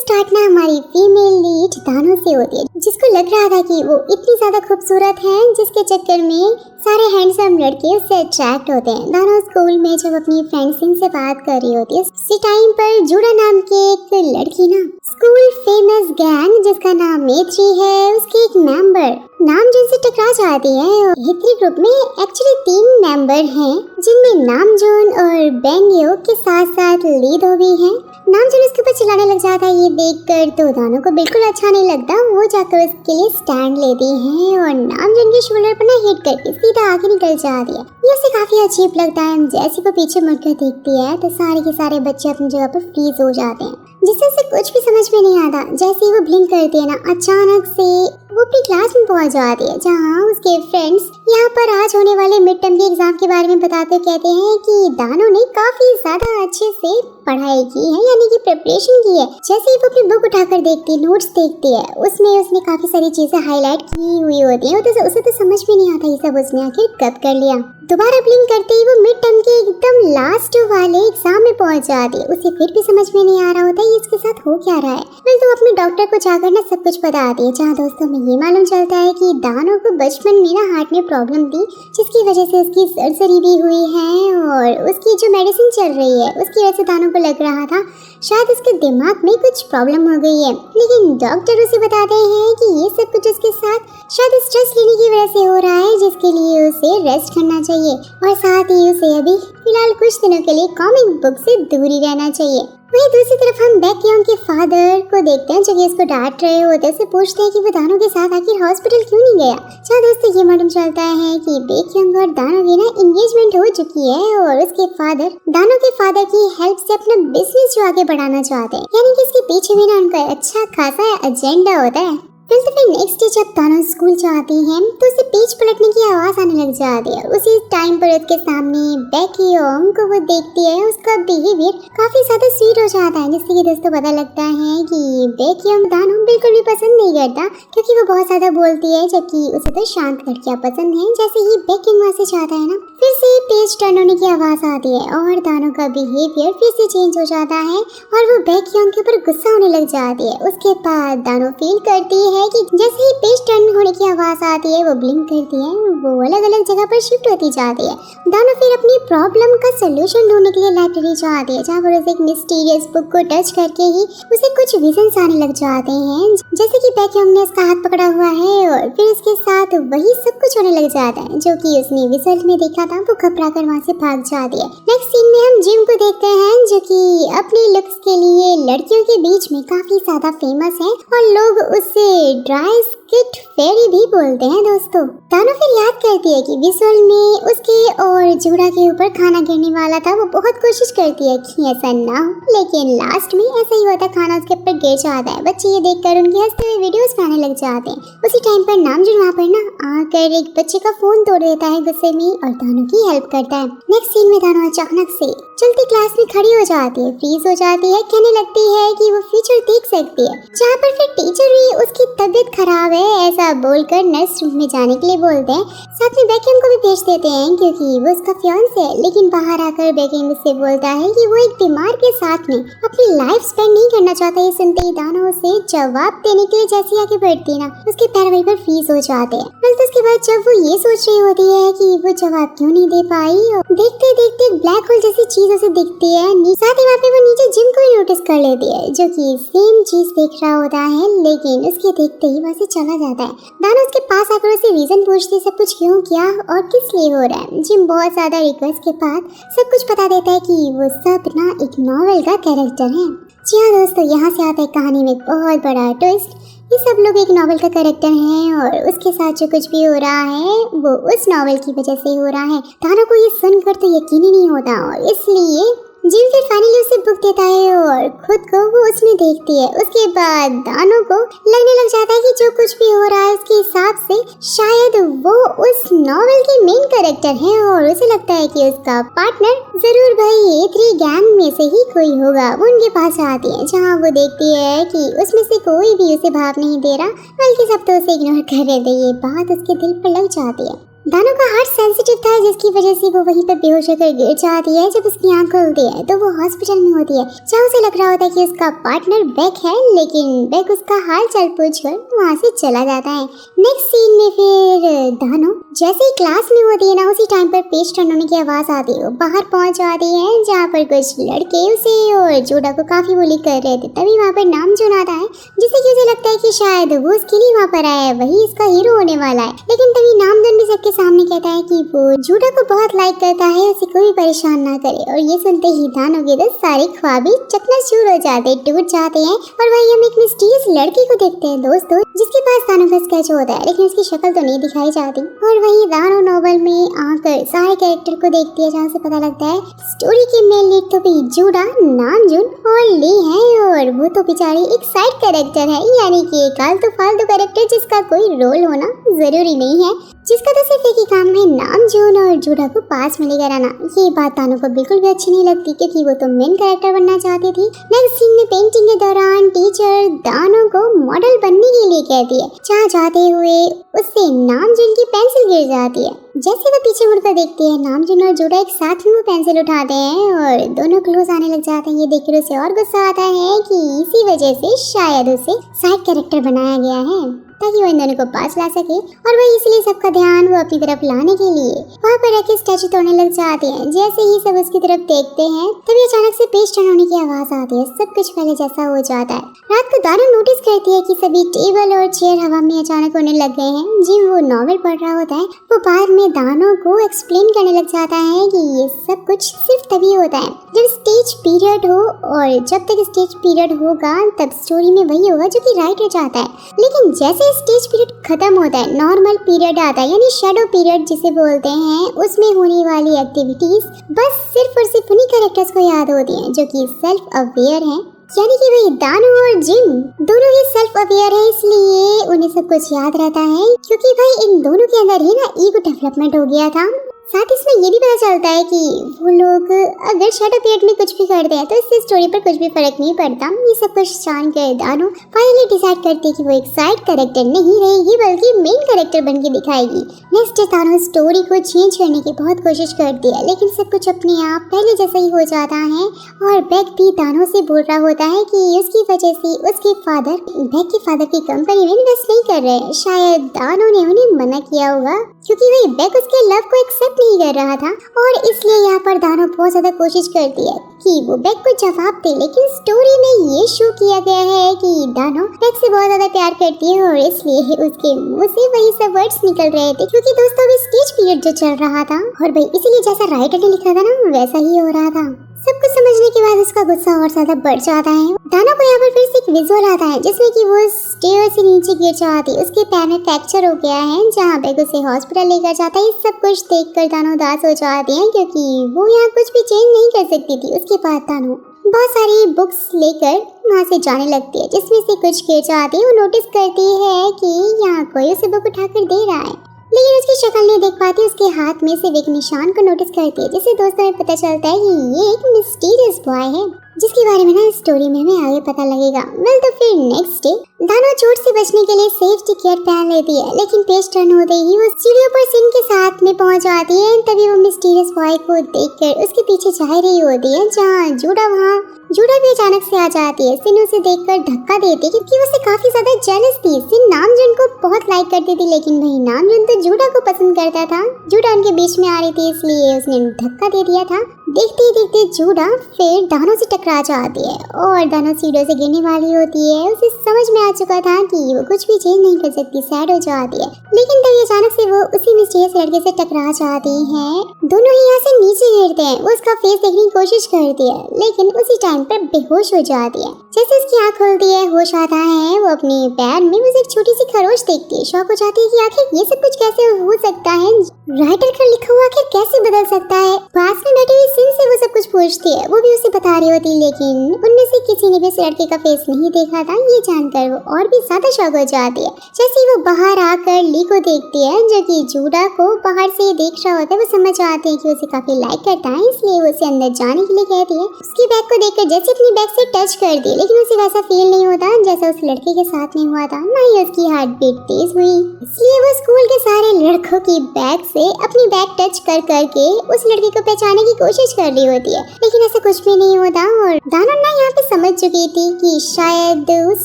Start ना हमारी female lead दानो से होती है, जिसको लग रहा था कि वो इतनी ज्यादा खूबसूरत है जिसके चक्कर में सारे हैंडसम लड़के उससे अट्रैक्ट होते हैं। दानो स्कूल में जब अपनी फ्रेंड सिंह से बात कर रही होती है, उसी टाइम पर जूड़ा नाम की एक लड़की ना स्कूल फेमस गैंग जिसका नाम मेत्री है, उसके एक मेंबर नाम जिनसे टकरा जाती है। हित्री ग्रुप में एक्चुअली 3 मेंबर हैं, जिनमें नामजोन और बेंगयो के साथ साथ लीडो भी हैं। नामजोन उसके ऊपर चिल्लाने लग जाता है। ये देखकर तो दानो को बिल्कुल अच्छा नहीं लगता। वो जाकर उसके लिए स्टैंड लेती है और नामजोन के शोल्डर पर ना हिट करके सीधा आगे निकल जाती है। ये उसे काफी अजीब लगता है। जैसे वो पीछे मुड़कर देखती है तो सारे के सारे बच्चे अपनी जगह पर फ्रीज हो जाते हैं, जिससे उसे कुछ भी समझ में नहीं आता। जैसे ही वो ब्लिंक करती है ना, अचानक से वो अपनी क्लास में पहुंच जाती है, जहां उसके फ्रेंड्स यहाँ पर आज होने वाले मिड टर्म के एग्जाम के बारे में बताते कहते हैं कि दानो ने काफी ज्यादा अच्छे से पढ़ाई की है, यानी कि प्रिपरेशन की है। जैसे ही वो अपनी बुक उठाकर देखती है, नोट्स देखती है, उसमें उसने काफी सारी चीजें हाईलाइट की हुई होती है। तो उसे तो समझ में नहीं आता ये सब उसने आखिर कब कर लिया। दोबारा ब्लिंक करते ही वो मिड टर्म के एकदम लास्ट वाले एग्जाम में पहुंच जाती है। उसे फिर भी समझ में नहीं आ रहा होता ये इसके साथ हो क्या रहा है। फिर तो अपने डॉक्टर को जाकर ना सब कुछ बताती है, जहाँ दोस्तों में ये मालूम चलता है कि दानो को बचपन में ना हार्ट में प्रॉब्लम थी, जिसकी वजह से उसकी सर्जरी भी हुई है और उसकी जो मेडिसिन चल रही है उसकी वजह से दानो को लग रहा था शायद उसके दिमाग में कुछ प्रॉब्लम हो गई है। लेकिन डॉक्टर उसे बताते हैं कि ये सब कुछ उसके साथ शायद स्ट्रेस लेने की वजह से हो रहा है, जिसके लिए उसे रेस्ट करना चाहिए और साथ ही उसे अभी फिलहाल कुछ दिनों के लिए कॉमिक बुक से दूर ही रहना चाहिए। वहीं दूसरी तरफ हम बैकयंग के फादर को देखते हैं, जो कि इसको डांट रहे होते हैं। उससे पूछते हैं कि वो दानो के साथ आखिर हॉस्पिटल क्यों नहीं गया। अच्छा दोस्तों, ये मालूम चलता है कि बैकयंग और दानो की ना एंगेजमेंट हो चुकी है और उसके फादर दानो के फादर की हेल्प से अपना बिजनेस जो आगे बढ़ाना चाहते हैं, यानी कि इसके पीछे भी ना उनका अच्छा खासा एजेंडा होता है। फिर नेक्स्ट डे जब दानो स्कूल जाती है तो उसे पेज पलटने की आवाज आने लग जाती है। उसी टाइम पर उसके सामने बैकयंग को वो देखती है। उसका बिहेवियर काफी ज्यादा स्वीट हो जाता है, जिससे कि दोस्तों पता लगता है कि बैकयंग दानो बिल्कुल भी पसंद नहीं करता, क्योंकि वो बहुत ज्यादा बोलती है, जबकि उसे तो शांत लड़कियां पसंद है। जैसे ही बैकयंग वहाँ से जाता है ना, फिर से पेज टर्न होने की आवाज आती है और दानो का बिहेवियर फिर से चेंज हो जाता है और वो बैकयंग के ऊपर गुस्सा होने लग जाती है। उसके बाद दानो फील करती है कि जैसे ही पेज टर्न होने की आवाज आती है, वो ब्लिंक करती है, वो अलग अलग जगह पर शिफ्ट होती जाती है। दानो फिर अपनी प्रॉब्लम का सलूशन ढूंढने के लिए लाइब्रेरी जाती है, जहाँ पर उसे एक मिस्टीरियस बुक को टच करके ही उसे कुछ विजन्स आने लग जाते हैं, जैसे कि बैकयंग ने उसका हाथ पकड़ा हुआ है और फिर उसके साथ वही सब कुछ होने लग जाता है जो कि उसने विजन में देखा था। वो घबरा कर वहाँ से भाग जाती है। नेक्स्ट सीन में हम जिम को देखते हैं, जो कि अपने लुक्स के लिए लड़कियों के बीच में काफी ज्यादा फेमस है और लोग उसे ड्राई स्किट फेरी भी बोलते हैं। दोस्तों, दानो फिर याद करती है कि विजुअल में उसके और जूड़ा के ऊपर खाना गिरने वाला था। वो बहुत कोशिश करती है कि ऐसा ना हो, लेकिन लास्ट में ऐसा ही होता, खाना उसके ऊपर गिर जाता है। बच्चे ये देखकर उनके हंसते हुए वीडियोस बनाने लग जाते हैं। उसी टाइम पर नामजोन वहाँ पर ना आकर एक बच्चे का फोन तोड़ देता है गुस्से में और दानो की हेल्प करता है। नेक्स्ट सीन में दानो अचानक से चलती क्लास में खड़ी हो जाती है, फ्रीज हो जाती है, कहने लगती है कि वो फ्यूचर देख सकती है। जहाँ पर फिर टीचर भी उसकी तबीयत खराब है ऐसा बोलकर नर्स रूम में जाने के लिए बोलते हैं। साथ में बैकयंग को भी भेज देते हैं, क्योंकि वो उसका फियांसे है। लेकिन बाहर आकर बैकयंग उससे बोलता है कि वो एक बीमार के साथ में अपनी लाइफ स्पेंड नहीं करना चाहता। ये सुनते ही दानो उसे जवाब देने के लिए जैसे आगे बढ़ती ना, उसके पैर वहीं पर फ्रीज हो जाते हैं। फिर उसके बाद जब वो ये सोच रही होती है कि वो जवाब क्यों नहीं दे पाई, देखते देखते एक ब्लैक होल जैसी चीज उसे दिखती है। साथ ही वहाँ पे वो नीचे जिम को ही नोटिस कर लेती है, जो कि सेम चीज देख रहा होता है, लेकिन उसके देखते ही वहाँ से चला जाता है। दानो उसके पास आकर उसे रीजन पूछती है, सब कुछ क्यों किया और किस लिए हो रहा है। जिम बहुत ज्यादा रिक्वेस्ट के बाद सब कुछ बता देता है कि वो सब ना एक नॉवेल का कैरेक्टर है। जी हाँ दोस्तों, यहाँ से आता है कहानी में एक बहुत बड़ा ट्विस्ट। ये सब लोग एक नॉवेल का कैरेक्टर हैं और उसके साथ जो कुछ भी हो रहा है वो उस नॉवेल की वजह से हो रहा है। दानो को ये सुनकर तो यकीन ही नहीं होता और इसलिए जिम फिर फाइनली उसे बुक देता है और खुद को वो उसमें देखती है। उसके बाद दानो को लगने लग जाता है कि जो कुछ भी हो रहा है उसके हिसाब से शायद वो उस नॉवेल के मेन कैरेक्टर है और उसे लगता है कि उसका पार्टनर जरूर भाई A3 गैंग में से ही कोई होगा। वो उनके पास आती है, जहाँ वो देखती है कि उसमें से कोई भी उसे भाव नहीं दे रहा, बल्कि सब तो उसे इग्नोर कर रहे थे। ये बात उसके दिल पर लग जाती है। दानो का हार्ट सेंसिटिव था, जिसकी वजह से वो वहीं पर बेहोश होकर गिर जाती है। जब उसकी आंख खुलती है तो वो हॉस्पिटल में होती है, जहाँ उसे लग रहा होता है कि उसका पार्टनर बेक है, लेकिन बेक उसका हाल चाल पूछकर वहाँ से चला जाता है। नेक्स्ट सीन में फिर दानो जैसे ही क्लास में होती है ना, उसी टाइम पर पेज टर्न होने की आवाज आती है। वो बाहर पहुंच जाती है, जहाँ पर कुछ लड़के उसे और जूडा को काफी बुली कर रहे थे। तभी वहाँ पर नामजून आता है, जिससे कि उसे लगता है कि शायद वो उसके लिए वहाँ पर आया है, वही इसका हीरो होने वाला है। लेकिन तभी नामजून भी सबके सामने कहता है कि वो जूडा को बहुत लाइक करता है, उसे कोई परेशान ना करे। और ये सुनते ही दानो के तो सारे ख्वाब ही चकनाचूर हो जाते, टूट जाते हैं। और वही हम एक मिस्टीरियस लड़की को देखते हैं दोस्तों, जिसके पास दानो का स्केच होता है, लेकिन उसकी शक्ल तो नहीं दिखाई जाती। और वही दानो नोवेल में आकर सारे कैरेक्टर को देखती है, जहाँ से पता लगता है स्टोरी के मेन लीड तो भी जूडा, नामजून और ली है। और वो तो बेचारी एक साइड कैरेक्टर है, यानी कि एक आलतू फालतू कैरेक्टर जिसका कोई रोल होना जरूरी नहीं है, जिसका तो सिर्फ एक ही काम है नामजून और जूडा को पास में लेकर आना। ये बात दानो को बिल्कुल भी अच्छी नहीं लगती, क्योंकि वो तो मेन कैरेक्टर बनना चाहती थी। नेक्स्ट सीन में पेंटिंग के दौरान टीचर दानो को मॉडल बनने के लिए कहती है, जहाँ जाते हुए उससे नामजून की पेंसिल गिर जाती है। जैसे वो पीछे मुड़कर देखती है, नामजून और जूडा एक साथ में वो पेंसिल उठाते हैं और दोनों क्लोज आने लग जाते हैं। ये देखकर उसे और गुस्सा आता है कि इसी वजह से शायद उसे साइड कैरेक्टर बनाया गया है, ताकि वो इन दोनों को पास ला सके। और वही इसलिए सबका ध्यान वो अपनी तरफ लाने के लिए वहाँ पर रखे स्टैचू तोड़ने लग जाते हैं। जैसे ही सब उसकी तरफ देखते हैं, तभी अचानक से पेज टर्न होने की आवाज आती है। सब कुछ पहले जैसा हो जाता है। रात को दानो नोटिस करती है कि सभी टेबल और चेयर हवा में अचानक होने लग गए हैं। जिम वो नॉवेल पढ़ रहा होता है, वो बाद में दानो को एक्सप्लेन करने लग जाता है कि ये सब कुछ सिर्फ तभी होता है जब स्टेज पीरियड हो, और जब तक स्टेज पीरियड होगा तब स्टोरी में वही होगा जो कि राइटर चाहता है। लेकिन जैसे स्टेज पीरियड खत्म होता है, नॉर्मल पीरियड आता है, यानी शैडो पीरियड जिसे बोलते हैं, उसमें होने वाली एक्टिविटीज बस सिर्फ और सिर्फ उन्हीं कैरेक्टर्स को याद होती हैं जो कि सेल्फ अवेयर हैं। यानी कि वही दानो और जिम दोनों ही सेल्फ अवेयर है, इसलिए उन्हें सब कुछ याद रहता है, क्योंकि भाई इन दोनों के अंदर ही ना ईगो डेवलपमेंट हो गया था। साथ ही इसमें ये भी पता चलता है कि वो लोग अगर शैडो पीरियड में कुछ भी करते हैं तो इससे स्टोरी पर कुछ भी फर्क नहीं पड़ता। ये सब कुछ जान कर दानो फाइनली डिसाइड करती है कि वो एक साइड कैरेक्टर नहीं रहेगी, बल्कि मेन कैरेक्टर बन के दिखाएगी। नेक्स्ट डे दानो स्टोरी को चेंज करने की बहुत कोशिश करती है, लेकिन सब कुछ अपने आप पहले जैसा ही हो जाता है। और बेक भी दानो से बोल रहा होता है कि उसकी वजह से उसके फादर बेक के फादर की कंपनी में इन्वेस्ट नहीं कर रहे। शायद दानो ने उन्हें मना किया होगा, क्योंकि वही बेक उसके लव को एक्सेप्ट नहीं कर रहा था। और इसलिए यहाँ पर दानो बहुत ज्यादा कोशिश करती है कि वो बेक को जवाब दे, लेकिन स्टोरी में ये शो किया गया है कि दानो बेक से बहुत ज्यादा प्यार करती है, और इसलिए उसके मुंह से वही सब वर्ड्स निकल रहे थे। क्योंकि दोस्तों अभी स्टेज पीरियड जो चल रहा था, और भाई इसीलिए जैसा राइटर ने लिखा था ना वैसा ही हो रहा था। सब कुछ समझने के बाद उसका गुस्सा और ज्यादा बढ़ जाता है। दानो को यहाँ पर फिर से एक विजुअल आता है, जिसमें कि वो स्टेयर से नीचे गिर जाती है। उसके पैर में फ्रैक्चर हो गया है, जहाँ पे उसे हॉस्पिटल लेकर जाता है। सब कुछ देखकर दानो उदास हो जाती है, क्योंकि वो यहाँ कुछ भी चेंज नहीं कर सकती थी। उसके बाद दानो बहुत सारी बुक्स लेकर वहाँ से जाने लगती है, जिसमें से कुछ गिर जाती है। वो नोटिस करती है कि यहाँ कोई उसे बुक उठाकर दे रहा है, लेकिन उसकी शक्ल नहीं देख पाती। उसके हाथ में सिर्फ एक निशान को नोटिस करती है, जिससे दोस्तों में पता चलता है कि ये एक मिस्टीरियस बॉय है, जिसके बारे में ना स्टोरी में हमें आगे पता लगेगा। वेल तो फिर नेक्स्ट डे दानो चोट से बचने के लिए सेफ्टी केयर पहन लेती है, लेकिन पेज टर्न होते ही वो सीढ़ियों पर सिन के साथ में पहुंच जाती है। तभी वो मिस्टीरियस बॉय को देखकर उसके पीछे जा रही होती है, जहाँ जूडा भी अचानक से आ जाती है। सिन उसे देखकर धक्का देती है, क्योंकि वो उससे काफी ज्यादा जेलस थी। सिन नामजून को बहुत लाइक करती थी, लेकिन वही नामजून तो जूडा को पसंद करता था। जूडा उनके बीच में आ रही थी, इसलिए उसने धक्का दे दिया था। देखते ही देखते जूडा फिर दानो से टकरा जाती है, और दानो सीढ़ियों से गिरने वाली होती है। उसे समझ में आ चुका था कि वो कुछ भी चेंज नहीं कर सकती, सैड हो जाती है। लेकिन तभी अचानक से वो उसी मिस्टीरियस लड़के से टकरा जाती है। दोनों ही यहाँ से नीचे गिरते हैं। वो उसका फेस देखने की कोशिश करती है, लेकिन उसी टाइम पर बेहोश हो जाती है। जैसे उसकी आँख खुलती है, होश आता है, वो अपने पैर में बस एक छोटी सी खरोच देखती है। शॉक हो जाती है कि आखिर ये सब कुछ कैसे हो सकता है, राइटर का लिखा हुआ आखिर कैसे बदल सकता है। पास में बैठी हुई सिन से वो सब कुछ पूछती है, वो भी उसे बता रही होती, लेकिन उनमें से किसी ने भी उस लड़के का फेस नहीं देखा था। ये जानकर वो और भी ज्यादा शॉक हो जाती है। जैसे ही वो बाहर आकर ली को देखती है जो कि जूडा को बाहर से देख रहा होता है, वो समझ आते हैं कि उसे काफी लाइक करता है, इसलिए वो उसे अंदर जाने के लिए कहती है। उसकी बैग को देखकर जैसे अपनी बैग से टच कर दी, लेकिन उसे वैसा फील नहीं होता जैसा उस लड़के के साथ में हुआ था, ना ही उसकी हार्ट बीट तेज हुई। इसलिए वो स्कूल के सारे लड़कों की बैग से अपनी बैग टच कर करके उस लड़के को पहचानने की कोशिश कर रही होती है, लेकिन ऐसा कुछ भी नहीं होता। और दानो ना यहाँ पे समझ चुकी थी कि शायद उस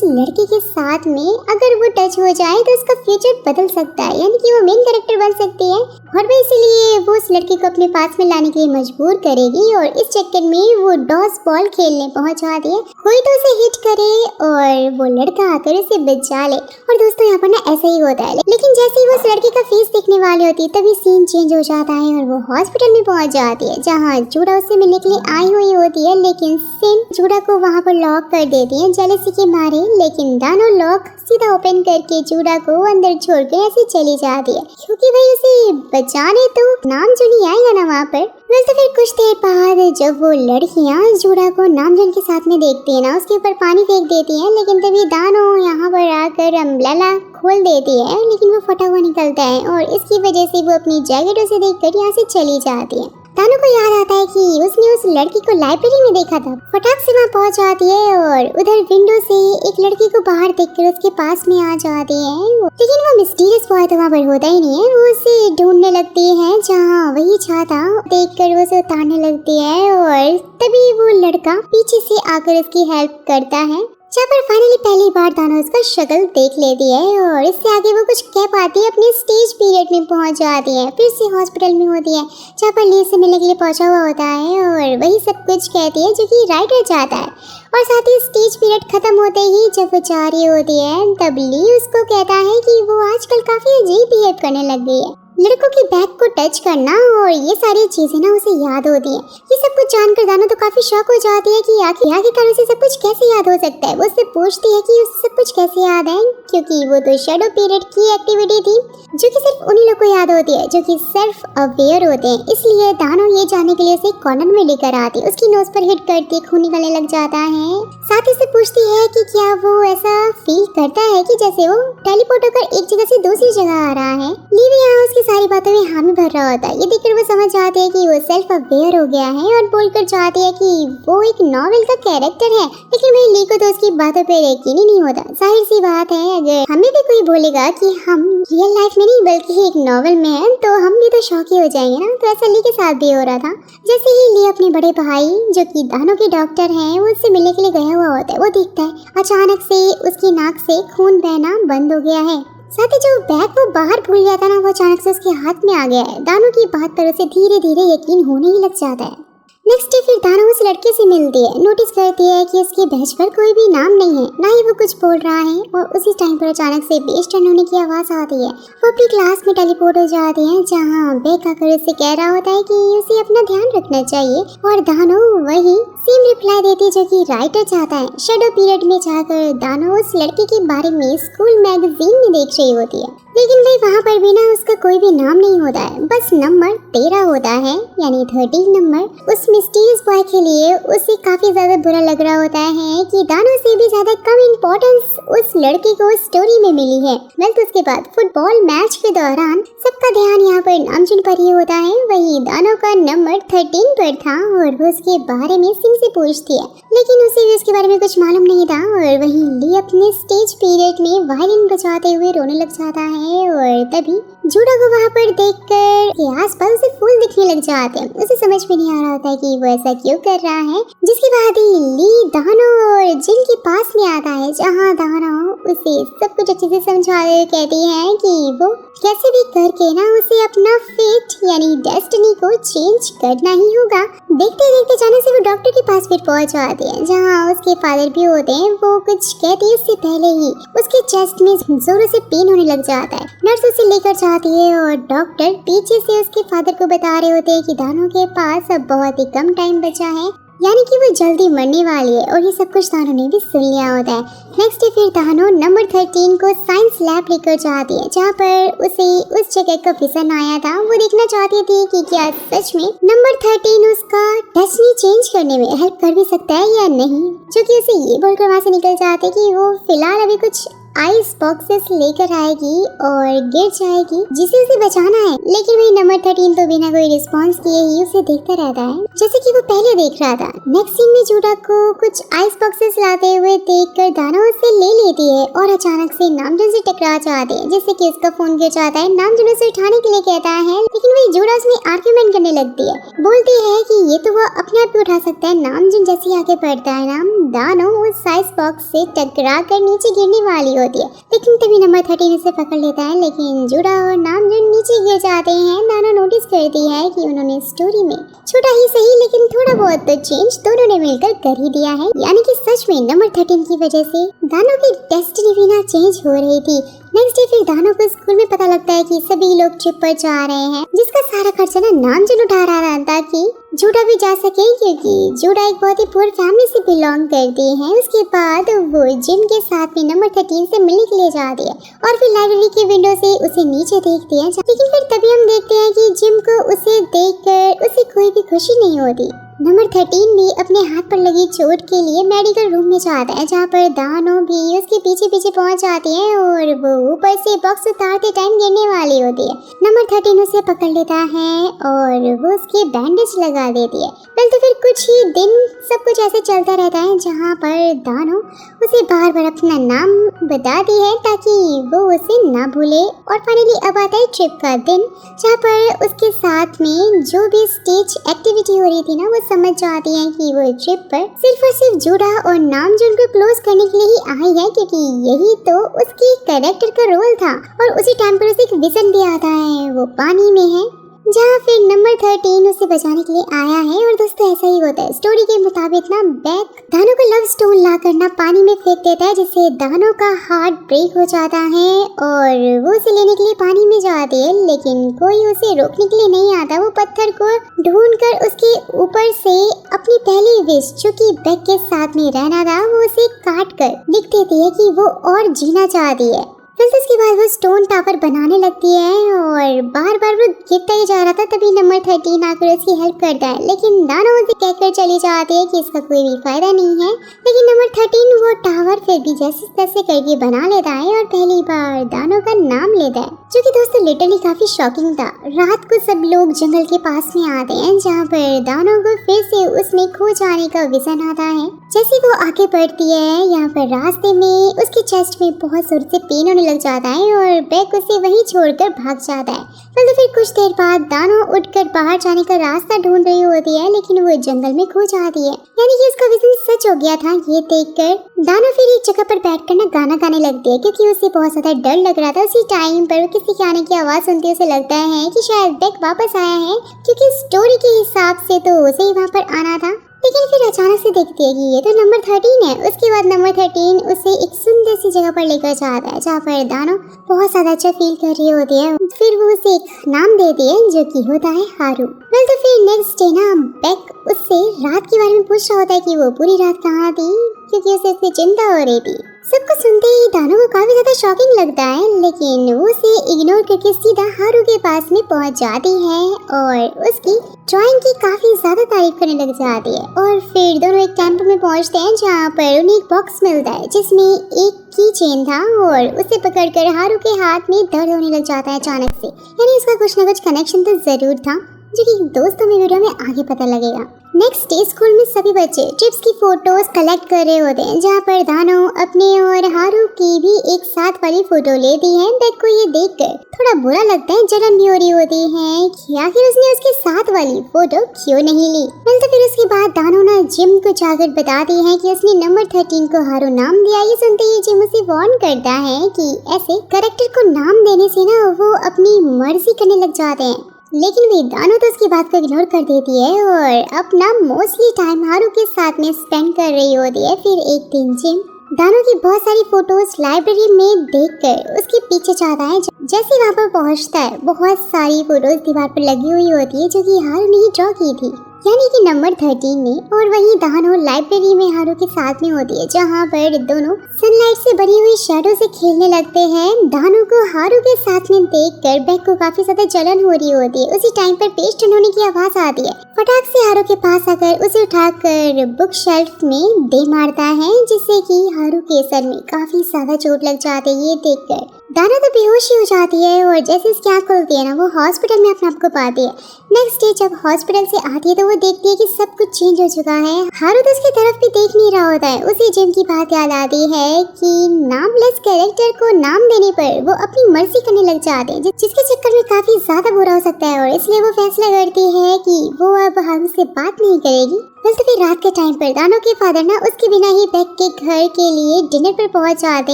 लड़के के साथ में अगर वो टच हो जाए तो उसका फ्यूचर बदल सकता है, यानी कि वो मेन कैरेक्टर बन सकती है, और वो इसलिए वो उस लड़के को अपने पास में लाने के लिए मजबूर करेगी। और इस चक्कर में वो डॉस बॉल खेलने पहुंच जाती है, कोई तो उसे हिट करे और वो लड़का आकर उसे बचा ले। और दोस्तों यहाँ पर ना ऐसा ही होता है, लेकिन जैसे ही वो उस लड़के का फेस देखने वाली होती है तभी सीन चेंज हो जाता है और वो हॉस्पिटल में पहुंच जाती है, जहाँ जूडा उससे मिलने के लिए आई हुई होती है, लेकिन सिन जूडा को वहाँ पर लॉक कर देती है जेलसी के मारे। लेकिन दानो लॉक सीधा ओपन करके जूडा को अंदर छोड़ के ऐसे चली जाती है, क्योंकि भाई उसे बचाने तो नामजून ही आएगा ना वहाँ पर। वैसे फिर कुछ देर बाद जब वो लड़कियाँ जूडा को नामजून के साथ में देखती है ना, उसके ऊपर पानी फेंक देती है, लेकिन तभी दानो यहाँ पर आकर अम्ब्रेला खोल देती है, लेकिन वो फटा हुआ निकलता है और इसकी वजह से वो अपनी जैकेट उसे देखकर यहाँ से चली जाती है। दानो को याद आता है कि उसने उस लड़की को लाइब्रेरी में देखा था। फटाक से वहाँ पहुँच जाती है और उधर विंडो से एक लड़की को बाहर देखकर उसके पास में आ जाती है, लेकिन वो मिस्टीरियस बॉय तो वहाँ पर होता ही नहीं है। वो उसे ढूंढने लगती है, जहाँ वही छाता देखकर वो उसे उतारने लगती है और तभी वो लड़का पीछे से आकर उसकी हेल्प करता है, जहाँ पर फाइनली पहली बार दानो उसका शक्ल देख लेती है और इससे आगे वो कुछ कह पाती है, अपने स्टेज पीरियड में पहुंच जाती है। फिर से हॉस्पिटल में होती है, जहाँ पर ली से मिलने के लिए पहुंचा हुआ होता है और वही सब कुछ कहती है जो कि राइटर चाहता है। और साथ ही स्टेज पीरियड खत्म होते ही जब वो जा रही होती है तब ली उसको कहता है कि वो आजकल काफी अजीब बिहेव करने लग गई है। लड़कों की बैग को टच करना और ये सारी चीजें ना उसे याद होती है। ये सब कुछ जानकर दानो तो काफी शॉक हो जाती है कि आखिरकार उसे सब कुछ कैसे याद हो सकता है। वो उससे पूछती है कि उसे सब कुछ कैसे याद है, क्योंकि वो तो शैडो पीरियड की एक्टिविटी थी जो कि सिर्फ उन्हीं लोग को याद होती है जो कि सेल्फ अवेयर होते हैं। इसलिए दानो ये जानने के लिए उसे कॉर्नर में लेकर आती है, उसकी नोज पर हिट करती, खून निकलने लग जाता है। साथ ही से पूछती है कि क्या वो ऐसा फील करता है कि जैसे वो टेलीपोर्ट होकर एक जगह से दूसरी जगह आ रहा है। ली भी यहाँ उसकी सारी बातों में हामी भर रहा होता है। ये देखकर वो समझ जाती है कि वो सेल्फ अवेयर हो गया है और बोलकर चाहती है कि वो एक नॉवेल का कैरेक्टर है, लेकिन भाई ली को तो उसकी बातों पर यकीन ही नहीं होता। जाहिर सी बात है, अगर हमें भी कोई बोलेगा कि हम रियल लाइफ में नहीं बल्कि एक नॉवेल में है तो हम भी तो शॉक ही हो जाएंगे ना। तो ऐसा ली के साथ भी हो रहा था। जैसे ही ली अपने बड़े भाई जो कि दानो के डॉक्टर हैं, वो उससे मिलने के लिए गया हुआ होता है, वो दिखता है अचानक से उसकी नाक से खून बहना बंद हो गया है। साथ ही जो बैग वो बाहर भूल गया था ना, वो अचानक से उसके हाथ में आ गया है। दानो की बात पर उसे धीरे धीरे यकीन होने ही लग जाता है। नेक्स्ट डे फिर दानो उस लड़के से मिलती है, नोटिस करती है कि उसके बेंच पर कोई भी नाम नहीं है, ना ही वो कुछ बोल रहा है। और उसी टाइम पर अचानक से पेज टर्न होने की आवाज आती है। वो अपनी क्लास में टेलीपोर्ट हो जाती है, जहाँ बेक आकर उससे कह रहा होता है कि उसे अपना ध्यान रखना चाहिए। और दानो वही सेम रिप्लाई देती है जो कि राइटर चाहता है। शैडो पीरियड में जाकर दानो उस लड़के के बारे में स्कूल मैगजीन में देख रही होती है, लेकिन भाई वहाँ पर भी ना उसका कोई भी नाम नहीं होता है, बस नंबर 13 होता है, यानी 13 नंबर। उस मिस्टीरियस बॉय के लिए उसे काफी ज्यादा बुरा लग रहा होता है कि दानो से भी ज्यादा कम इम्पोर्टेंस उस लड़के को स्टोरी में मिली है। तो उसके बाद फुटबॉल मैच के दौरान सबका ध्यान यहाँ पर नामचुन पर ही होता है। वही दानो का नंबर 13 पर था और वो उसके बारे में सिंह से पूछती है, लेकिन उसे भी उसके बारे में कुछ मालूम नहीं था। और वही ली अपने स्टेज पीरियड में वायलिन बजाते हुए रोने लग जाता है और तभी जूडा को वहाँ पर देखकर आसपास उसे फूल दिखने लग जाते हैं। उसे समझ में नहीं आ रहा होता है कि वो ऐसा क्यों कर रहा है। जिसके बाद ही ली दानो और जिन के पास में आता है, जहाँ दानो उसे सब कुछ अच्छे से समझा कहती है कि वो कैसे भी करके ना उसे अपना फेट यानी डेस्टिनी को चेंज करना ही होगा। देखते देखते जाने से वो डॉक्टर के पास फिर पहुंच जाते हैं, जहाँ उसके फादर भी होते हैं। वो कुछ कहती है उससे पहले ही उसके चेस्ट में जोरों से पेन होने लग जाता है। नर्स उसे लेकर जाती है और डॉक्टर पीछे से उसके फादर को बता रहे होते हैं कि दानो के पास अब बहुत ही कम टाइम बचा है यानी कि वो जल्दी मरने वाली है। और ये सब कुछ दानो ने भी सुन लिया होता है। नेक्स्ट डे फिर दानो नंबर 13 को साइंस लैब लेकर जाती है, जहाँ पर उसे उस जगह का विजन आया था। वो देखना चाहती थी कि क्या सच में नंबर 13 उसका डेस्टिनी चेंज करने में हेल्प कर भी सकता है या नहीं, जो कि उसे ये बोलकर वहाँ से निकल जाते कि वो फिलहाल अभी कुछ आइस बॉक्सेस लेकर आएगी और गिर जाएगी, जिसे उसे बचाना है। लेकिन वही नंबर 13 तो बिना कोई रिस्पांस किए ही उसे देखता रहता है, जैसे कि वो पहले देख रहा था। नेक्स्ट सीन में जूडा को कुछ आइस बॉक्सेस लाते हुए देखकर दानो उससे ले लेती है और अचानक से नामजून से टकरा जाते हैं, जिससे कि उसका फोन गिर जाता है। नामजून उसे उठाने के लिए कहता है, लेकिन वही जूडा उसमें आर्ग्यूमेंट करने लगती है, बोलती है कि ये तो वो अपने आप भी उठा सकता है। नामजून जैसे आगे बढ़ता है ना, दानो उस आइस बॉक्स से टकरा कर नीचे गिरने वाली होती है, लेकिन तभी नंबर 13 इसे पकड़ लेता है। लेकिन जूडा और नामजून नीचे गिर जाते हैं। दानो नोटिस करती है कि उन्होंने स्टोरी में छोटा ही सही लेकिन थोड़ा बहुत तो चेंज दोनों ने मिलकर कर ही दिया है, यानी कि सच में नंबर 13 की वजह से दानो की डेस्टिनी भी ना चेंज हो रही थी। नेक्स्ट डे फिर दानो को स्कूल में पता लगता है कि सभी लोग ट्रिप पर जा रहे हैं, जिसका सारा खर्चा ना नामजून उठा रहा था ताकि जूडा भी जा सके, क्योंकि जूडा एक बहुत ही पुअर फैमिली से बिलोंग करती है। उसके बाद वो जिम के साथ में नंबर 13 से मिलने के लिए जाती है और फिर लाइब्रेरी के विंडो से उसे नीचे देखती है। लेकिन फिर तभी हम देखते हैं कि जिम को उसे देखकर उसे कोई भी खुशी नहीं होती। नंबर 13 भी अपने हाथ पर लगी चोट के लिए मेडिकल रूम में जाता है, जहाँ पर दानो भी उसके पीछे पीछे पहुंच जाती है और वो ऊपर से बॉक्स उतारते टाइम गिरने वाली होती है। नंबर 13 उसे पकड़ लेता है और वो उसके बैंडेज लगा देती है। तो फिर कुछ ही दिन सब कुछ ऐसे चलता रहता है, जहाँ पर दानो उसे बार बार अपना नाम बताती है ताकि वो उसे ना भूले। और फाइनली अब आता है ट्रिप का दिन, जहाँ पर उसके साथ में जो भी स्टेज एक्टिविटी हो रही थी ना, वो समझ जाती है कि वो ट्रिप पर सिर्फ और सिर्फ जूडा और नामजून को क्लोज करने के लिए ही आई है, क्योंकि यही तो उसकी कैरेक्टर का रोल था। और उसी टाइम पर उसे एक विजन भी आता है, वो पानी में है, जहाँ फिर नंबर 13 उसे बचाने के लिए आया है। और दोस्तों ऐसा ही होता है, स्टोरी के मुताबिक ना बैक दानो को लव स्टोन ला कर ना पानी में फेंक देता है, जिससे दानो का हार्ट ब्रेक हो जाता है और वो उसे लेने के लिए पानी में जाती है, लेकिन कोई उसे रोकने के लिए नहीं आता। वो पत्थर को ढूंढकर उसके ऊपर से अपनी पहली विश, जो कि बैक के साथ में रहना था, वो उसे काट कर लिख देती है कि वो और जीना चाहती है। फिर उसके बाद वो स्टोन टावर बनाने लगती है और बार बार वो गिरता ही जा रहा था। तभी नंबर 13 आकर उसकी हेल्प करता है, लेकिन दानो उसे कहकर चली जाती है कि इसका कोई भी फायदा नहीं है। लेकिन नंबर 13 वो टावर फिर भी जैसे तैसे करके बना लेता है और पहली बार दानो का नाम लेता है, जो कि दोस्तों लिटरली काफी शॉकिंग था। रात को सब लोग जंगल के पास में आते हैं, जहाँ पर दानो को फिर से उसमें खो जाने का विजन आता है। जैसे वो आगे बढ़ती है, यहाँ पर रास्ते में उसके चेस्ट में बहुत जोर से पेन होने लग जाता है और बैक उसे वहीं छोड़कर भाग जाता है। तो फिर कुछ देर बाद दानो उठकर बाहर जाने का रास्ता ढूंढ रही होती है, लेकिन वो जंगल में खो जाती है। यानी कि उसका विजन सच हो गया था। ये देखकर दानो फिर एक जगह पर बैठकर ना गाना गाने लगती है, क्योंकि उसे बहुत ज्यादा डर लग रहा था। उसी टाइम पर किसी के आने की आवाज सुनते उसे लगता है कि शायद बैक वापस आया है, क्योंकि स्टोरी के हिसाब से तो उसे ही वहाँ पर आना था। लेकिन फिर अचानक से देखती है कि ये तो नंबर 13 है। उसके बाद नंबर 13 उसे एक सुंदर सी जगह पर लेकर जाता है, जहाँ पर दानो बहुत ज्यादा अच्छा फील कर रही होती है। फिर वो उसे एक नाम देती है, जो कि होता है हारू। तो फिर नेक्स्ट डे ना बैक उससे रात के बारे में पूछ रहा होता है कि वो पूरी रात कहाँ थी, क्योंकि उसे इसकी चिंता हो रही थी। सबको सुनते ही दानो को काफी ज्यादा शॉकिंग लगता है, लेकिन वो उसे इग्नोर करके सीधा हारू के पास में पहुंच जाती है और उसकी ड्राइंग की काफी ज्यादा तारीफ करने लग जाती है। और फिर दोनों एक कैंप में पहुंचते हैं, जहाँ पर उन्हें एक बॉक्स मिलता है, जिसमें एक की चेन था और उसे पकड़कर हारू के हाथ में दर्द होने लग जाता है अचानक से। यानी इसका कुछ न कुछ कनेक्शन तो जरूर था, जो कि दोस्तों में वीडियो में आगे पता लगेगा। नेक्स्ट डे स्कूल में सभी बच्चे ट्रिप्स की फोटोज कलेक्ट कर रहे होते हैं, जहाँ पर दानो अपने और हारू की भी एक साथ वाली फोटो लेती है। बैक को ये देखकर थोड़ा बुरा लगता है, जलन भी हो रही होती है कि आखिर उसने उसके साथ वाली फोटो क्यों नहीं ली। तो फिर उसके बाद दानो ना जिम को जाकर बताती है कि उसने नंबर 13 को हारू नाम दिया। ये सुनते ही जिम उसे वार्न करता है कि ऐसे कैरेक्टर को नाम देने से ना वो अपनी मर्जी करने लग जाते हैं। लेकिन वे दानो तो उसकी बात को इग्नोर कर देती है और अपना मोस्टली टाइम हारू के साथ में स्पेंड कर रही होती है। फिर एक दिन जिम दानो की बहुत सारी फोटोज लाइब्रेरी में देखकर उसके पीछे जाता है। जैसे वहाँ पर पहुँचता है, बहुत सारी फोटोज दीवार पर लगी हुई होती है, जो कि हारू ने ही ड्रॉ की थी। यानी कि नंबर 13 में। और वहीं दानो लाइब्रेरी में हारू के साथ में होती है, जहाँ पर दोनों सनलाइट से बनी हुई शैडो से खेलने लगते हैं। दानो को हारू के साथ में देखकर बेक को काफी ज्यादा जलन हो रही होती है। उसी टाइम पर पेज टर्न होने की आवाज आती है। फटाक से हारू के पास आकर उसे उठाकर बुक शेल्फ में दे मारता है, जिससे कि हारू के सर में काफी ज्यादा चोट लग जाती है। ये देखकर दानो तो बेहोश ही हो जाती है और जैसे इसकी आँख खुलती है ना, वो हॉस्पिटल में अपने आप को पाती है। नेक्स्ट डे जब हॉस्पिटल से आती है तो वो देखती है कि सब कुछ चेंज हो चुका है। हारू तो उसकी तरफ भी देख नहीं रहा होता है। उसे जिम की बात याद आती है कि नामलेस कैरेक्टर को नाम देने पर वो अपनी मर्जी करने लग जाते हैं, जिसके चक्कर में काफी ज्यादा बुरा हो सकता है। और इसलिए वो फैसला करती है कि वो अब हारू से बात नहीं करेगी। तो फिर रात के टाइम पर दानो के फादर ना उसके बिना ही बेक के घर के लिए डिनर पर पहुंच जाते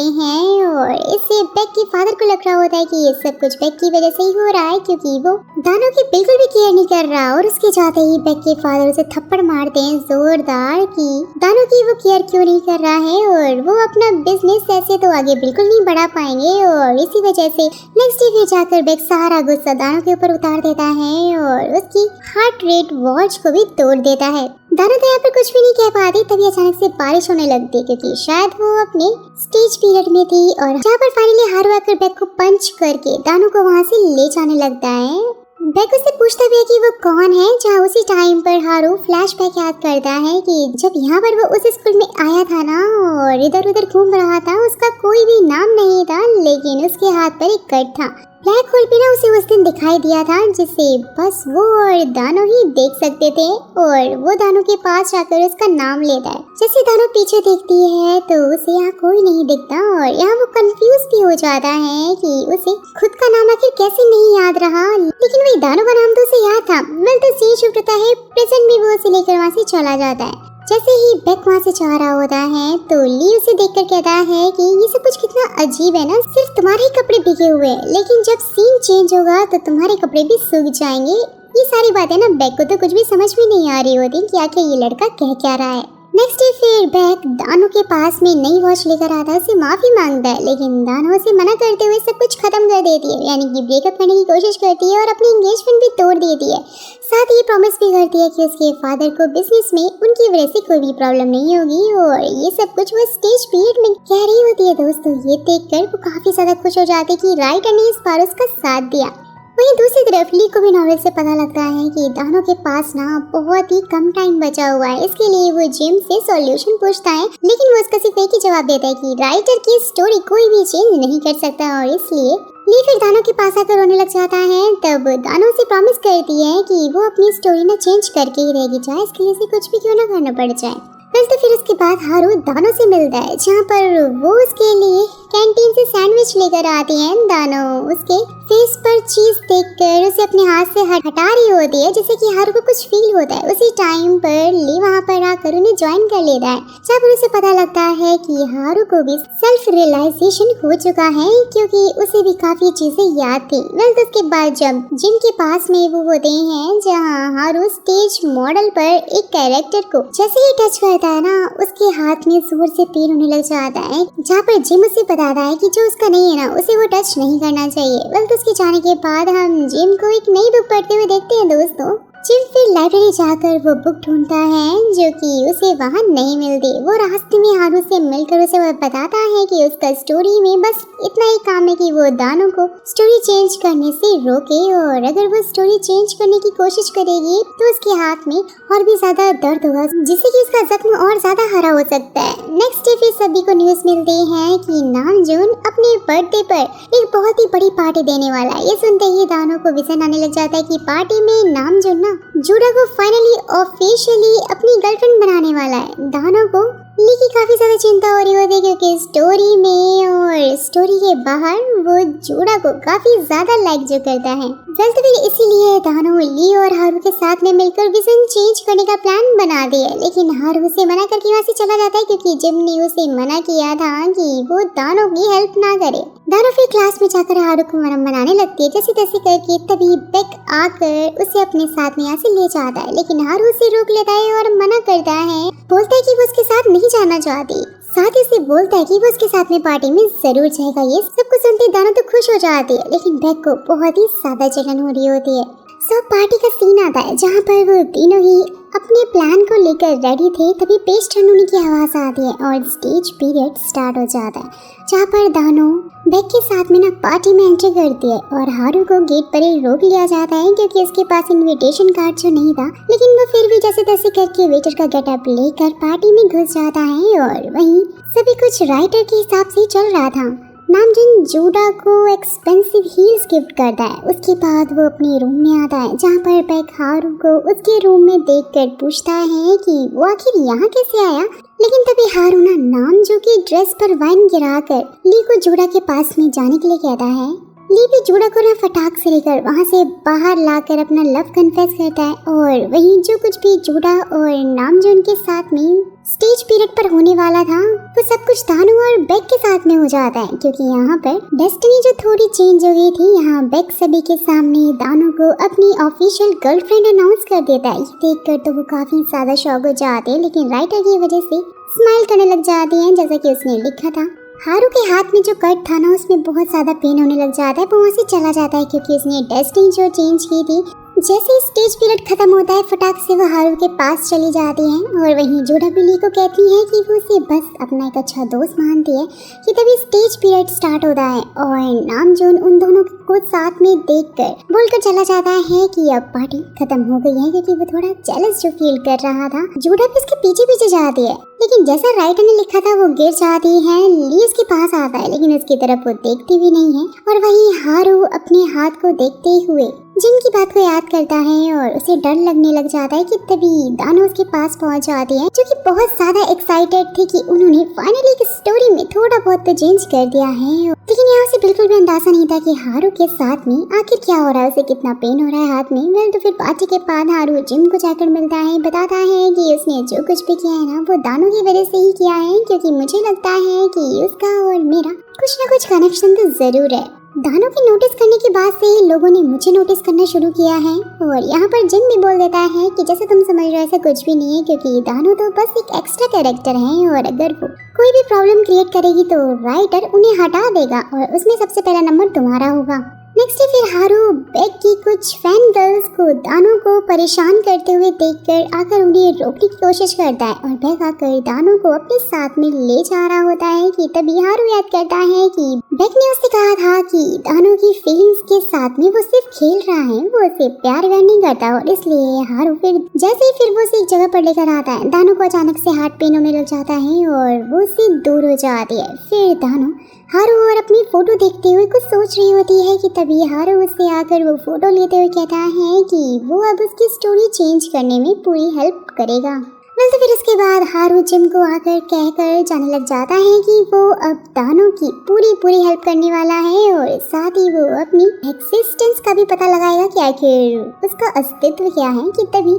हैं। और इससे बेक के फादर को लग रहा होता है कि ये सब कुछ बेक की वजह से ही हो रहा है, क्योंकि वो दानो की बिल्कुल भी केयर नहीं कर रहा। और उसके जाते ही बेक के फादर उसे थप्पड़ मारते हैं जोरदार कि दानो की वो केयर क्यों नहीं कर रहा है, और वो अपना बिजनेस ऐसे तो आगे बिल्कुल नहीं बढ़ा पाएंगे। और इसी वजह से नेक्स्ट डे फिर जाकर बेक सारा गुस्सा दानो के ऊपर उतार देता है और उसकी हार्ट रेट वॉच को भी तोड़ देता है। दानो तो यहाँ पर कुछ भी नहीं कह पाती, तभी अचानक से बारिश होने लगती है, क्योंकि शायद वो अपने स्टेज पीरियड में थी। और जहाँ पर फाइनली हारू आकर बेक को पंच करके दानो को वहाँ से ले जाने लगता है। बेक उससे पूछता भी है कि वो कौन है, जहाँ उसी टाइम पर हारू फ्लैशबैक याद करता है कि जब यहाँ पर वो उस स्कूल में आया था ना और इधर उधर घूम रहा था, उसका कोई भी नाम नहीं था, लेकिन उसके हाथ पर एक कट था। ब्लैक होल भी ना उसे उस दिन दिखाई दिया था, जिसे बस वो और दानो ही देख सकते थे। और वो दानो के पास जाकर उसका नाम लेता है। जैसे दानो पीछे देखती है तो उसे यहाँ कोई नहीं दिखता और यहाँ वो कंफ्यूज भी हो जाता है कि उसे खुद का नाम आखिर कैसे नहीं याद रहा। लेकिन वही दानो का नाम तो उसे याद था। वेल तो सीन शिफ्ट होता है प्रेजेंट में, वो उसे लेकर वहाँ से चला जाता है। जैसे ही बेक वहाँ से जा रहा होता है तो ली उसे देखकर कहता है कि ये सब कुछ कितना अजीब है ना, सिर्फ तुम्हारे ही कपड़े भीगे हुए हैं, लेकिन जब सीन चेंज होगा तो तुम्हारे कपड़े भी सूख जाएंगे। ये सारी बातें ना बेक को तो कुछ भी समझ में नहीं आ रही होती कि आखिर ये लड़का कह क्या रहा है। नेक्स्ट डे फिर बेक दानो के पास में नई वॉच लेकर आता है, उसे माफी मांगता है, लेकिन दानो उसे मना करते हुए सब कुछ खत्म कर देती है, यानी कि ब्रेकअप करने की कोशिश करती है और अपनी एंगेजमेंट भी तोड़ देती है। साथ ही प्रॉमिस भी करती है कि उसके फादर को बिजनेस में उनकी वजह से कोई भी प्रॉब्लम नहीं होगी। और ये सब कुछ वो स्टेज पीरियड में कह रही होती है। दोस्तों ये देखकर वो काफी ज्यादा खुश हो जाती है कि राइटर ने इस बार उसका साथ दिया। वहीं दूसरी तरफ ली को भी नॉवेल से पता लगता है कि दानो के पास ना बहुत ही कम टाइम बचा हुआ है। इसके लिए वो जिम से सॉल्यूशन पूछता है, लेकिन वो उसका सिर्फ एक ही जवाब देता है कि राइटर की स्टोरी कोई भी चेंज नहीं कर सकता। और इसलिए ली फिर दानो के पास आकर रोने लग जाता है। तब दानो से प्रॉमिस करती है कि वो अपनी स्टोरी ना चेंज करके ही रहेगी, चाहे इसके लिए से कुछ भी क्यों ना करना पड़ जाए। तो फिर उसके बाद हारू दानो से मिलता है, जहाँ पर वो उसके लिए कैंटीन से सैंडविच लेकर आती है। दानो उसके फेस पर चीज देखकर उसे अपने हाथ से हटा रही होती है, जैसे कि हारू को कुछ फील होता है। उसी टाइम पर ली वहाँ पर आकर उन्हें ज्वाइन कर लेता है, जहाँ पर उसे पता लगता है कि हारू को भी सेल्फ रियलाइजेशन हो चुका है, क्योंकि उसे भी काफी चीजें याद थी। वेल तो उसके बाद जब जिम के पास में वो होते हैं, जहाँ हारू स्टेज मॉडल पर एक कैरेक्टर को जैसे ही टच करता है ना, उसके हाथ में जोर से पेन होने लग जाता है, जहाँ पर जिम उसे बताता है कि जो उसका नहीं है ना, उसे वो टच नहीं करना चाहिए। वेल तो उसके जाने के बाद हम जिम को एक नई बुक पढ़ते हुए देखते हैं। दोस्तों जिम फिर लाइब्रेरी जाकर वो बुक ढूंढता है, जो कि उसे वहाँ नहीं मिलती। वो रास्ते में हारू से मिलकर उसे वो बताता है कि उसका स्टोरी में बस इतना ही काम है कि वो दानो को स्टोरी चेंज करने से रोके, और अगर वो स्टोरी चेंज करने की कोशिश करेगी तो उसके हाथ में और भी ज्यादा दर्द होगा, जिससे कि उसका जख्म और ज्यादा हरा हो सकता है। नेक्स्ट डे फिर सभी को न्यूज मिलती है कि नामजून अपने बर्थडे पर एक बहुत ही बड़ी पार्टी देने वाला है। ये सुनते ही दानो को विजन आने लग जाता है कि पार्टी में नामजून ना जूडा को फाइनली ऑफिशियली अपनी गर्लफ्रेंड बनाने वाला है। दानो को ली की काफी ज्यादा चिंता हो रही होती है, क्योंकि स्टोरी में और स्टोरी के बाहर वो जूडा को काफी ज्यादा लाइक जो करता है। वेल तो फिर इसीलिए दानो ली और हारू के साथ में मिलकर विजन चेंज करने का प्लान बना दिया, लेकिन हारू उसे मना करके वहाँ से चला जाता है, क्योंकि जिम ने उसे मना किया था कि वो दानो की हेल्प ना करे। दानो फिर क्लास में जाकर हारू को मनाने लगती है, जैसे तैसे करके। तभी बेक आकर उसे अपने साथ में यहाँ से ले जाता है, लेकिन हारू उसे रोक लेता है और मना करता है, बोलता है कि वो उसके साथ नहीं जाना चाहती। साथ ही उसे बोलता है कि वो उसके साथ में पार्टी में जरूर जाएगा। ये सब कुछ सुनते दानो तो खुश हो जाती है, लेकिन बेक को बहुत ही ज्यादा जलन हो रही होती है। सो पार्टी का सीन आता है जहाँ पर वो तीनों ही अपने प्लान को लेकर रेडी थे, तभी पेज टर्न होने की आवाज़ आती है और स्टेज पीरियड स्टार्ट हो जाता है, जहाँ पर दानो बेक के साथ में ना पार्टी में एंट्री करती है और हारू को गेट पर ही रोक लिया जाता है क्योंकि उसके पास इनविटेशन कार्ड जो नहीं था, लेकिन वो फिर भी जैसे तैसे करके वेटर का गेटअप लेकर पार्टी में घुस जाता है। और वहीं सभी कुछ राइटर के हिसाब से चल रहा था। नामजन जूडा को एक्सपेंसिव हील्स गिफ्ट करता है। उसके बाद वो अपने रूम में आता है जहाँ पर बेक हारू को उसके रूम में देखकर पूछता है कि वो आखिर यहाँ कैसे आया, लेकिन तभी हारू ना नामजो की ड्रेस पर वाइन गिराकर ली को जूडा के पास में जाने के लिए कहता है। ली भी जूडा को ना फटाक से लेकर वहाँ से बाहर लाकर अपना लव कन्फेस करता है और वहीं जो कुछ भी जूडा और नामजो उनके साथ में स्टेज पीरियड पर होने वाला था वो सब कुछ दानो और बेक के साथ में हो जाता है, क्योंकि यहाँ पर डेस्टिनी जो थोड़ी चेंज हो गई थी। यहाँ बेक सभी के सामने दानो को अपनी ऑफिशियल गर्लफ्रेंड अनाउंस कर देता है। देखकर तो वो काफी ज्यादा शॉक हो जाते हैं, लेकिन राइटर की वजह से स्माइल करने लग जाते हैं जैसा कि उसने लिखा था। हारू के हाथ में जो कट था ना उसमें बहुत ज्यादा पेन होने लग जाता है, वो वहाँ से चला जाता है क्योंकि उसने डेस्टिनी जो चेंज की थी। जैसे ही स्टेज पीरियड खत्म होता है फटाक से वो हारू के पास चली जाती है और वहीं जूडा भी ली को कहती है कि वो उसे बस अपना एक अच्छा दोस्त मानती है कि तभी स्टेज पीरियड स्टार्ट होता है और नामजोन उन दोनों को साथ में देखकर बोलकर चला जाता है कि अब पार्टी खत्म हो गई है, क्योंकि वो थोड़ा जेलस जो फील कर रहा था। जूडा भी उसके पीछे पीछे जाती है, लेकिन जैसा राइटर ने लिखा था वो गिर जाती है। ली उसके पास आता है लेकिन उसकी तरफ वो देखती भी नहीं है और वहीं हारू अपने हाथ को देखते हुए जिम की बात को याद करता है और उसे डर लगने लग जाता है कि तभी दानो उसके पास पहुंच जाती है, जो कि बहुत ज्यादा एक्साइटेड थी कि उन्होंने फाइनली एक स्टोरी में थोड़ा बहुत तो चेंज कर दिया है। लेकिन यहाँ से बिल्कुल भी अंदाजा नहीं था कि हारू के साथ में आखिर क्या हो रहा है, उसे कितना पेन हो रहा है हाथ में। वेल तो फिर पार्टी के बाद हारू जिम को जाकर मिलता है, बताता है कि उसने जो कुछ भी किया है ना वो दानो की वजह से ही किया है, क्योंकि मुझे लगता है कि उसका और मेरा कुछ ना कुछ कनेक्शन तो जरूर है। दानो के नोटिस करने के बाद से ही लोगों ने मुझे नोटिस करना शुरू किया है। और यहाँ पर जिम भी बोल देता है कि जैसे तुम समझ रहे हो ऐसा कुछ भी नहीं है, क्योंकि दानो तो बस एक एक्स्ट्रा कैरेक्टर है और अगर वो कोई भी प्रॉब्लम क्रिएट करेगी तो राइटर उन्हें हटा देगा और उसमें सबसे पहला नंबर तुम्हारा होगा। नेक्स्ट डे फिर हारू बेक की कुछ फैन गर्ल्स को दानो को परेशान करते हुए देखकर आकर उन्हें रोकने की कोशिश करता है और बेक आकर दानो को अपने साथ में ले जा रहा होता है कि तभी हारू याद करता है कि बेक ने उससे कहा था कि दानो की फीलिंग्स के साथ में वो सिर्फ खेल रहा है, वो उसे प्यार नहीं करता। और इसलिए हारू फिर जैसे ही फिर वो उसे एक जगह पर लेकर आता है, दानो को अचानक से हार्ट पेन होने लग जाता है और वो उससे दूर हो जाती है। फिर दानो हारू और अपनी फोटो देखते हुए कुछ सोच रही होती है कि तभी हारू उससे आकर वो फोटो लेते हुए कहता है कि वो अब उसकी स्टोरी चेंज करने में पूरी हेल्प करेगा। वेल तो फिर उसके बाद हारू जिम को आकर कहकर जाने लग जाता है कि वो अब दानो की पूरी हेल्प करने वाला है और साथ ही वो अपनी एक्सिस्टेंस का भी पता लगाएगा कि आखिर उसका अस्तित्व क्या है। कि तभी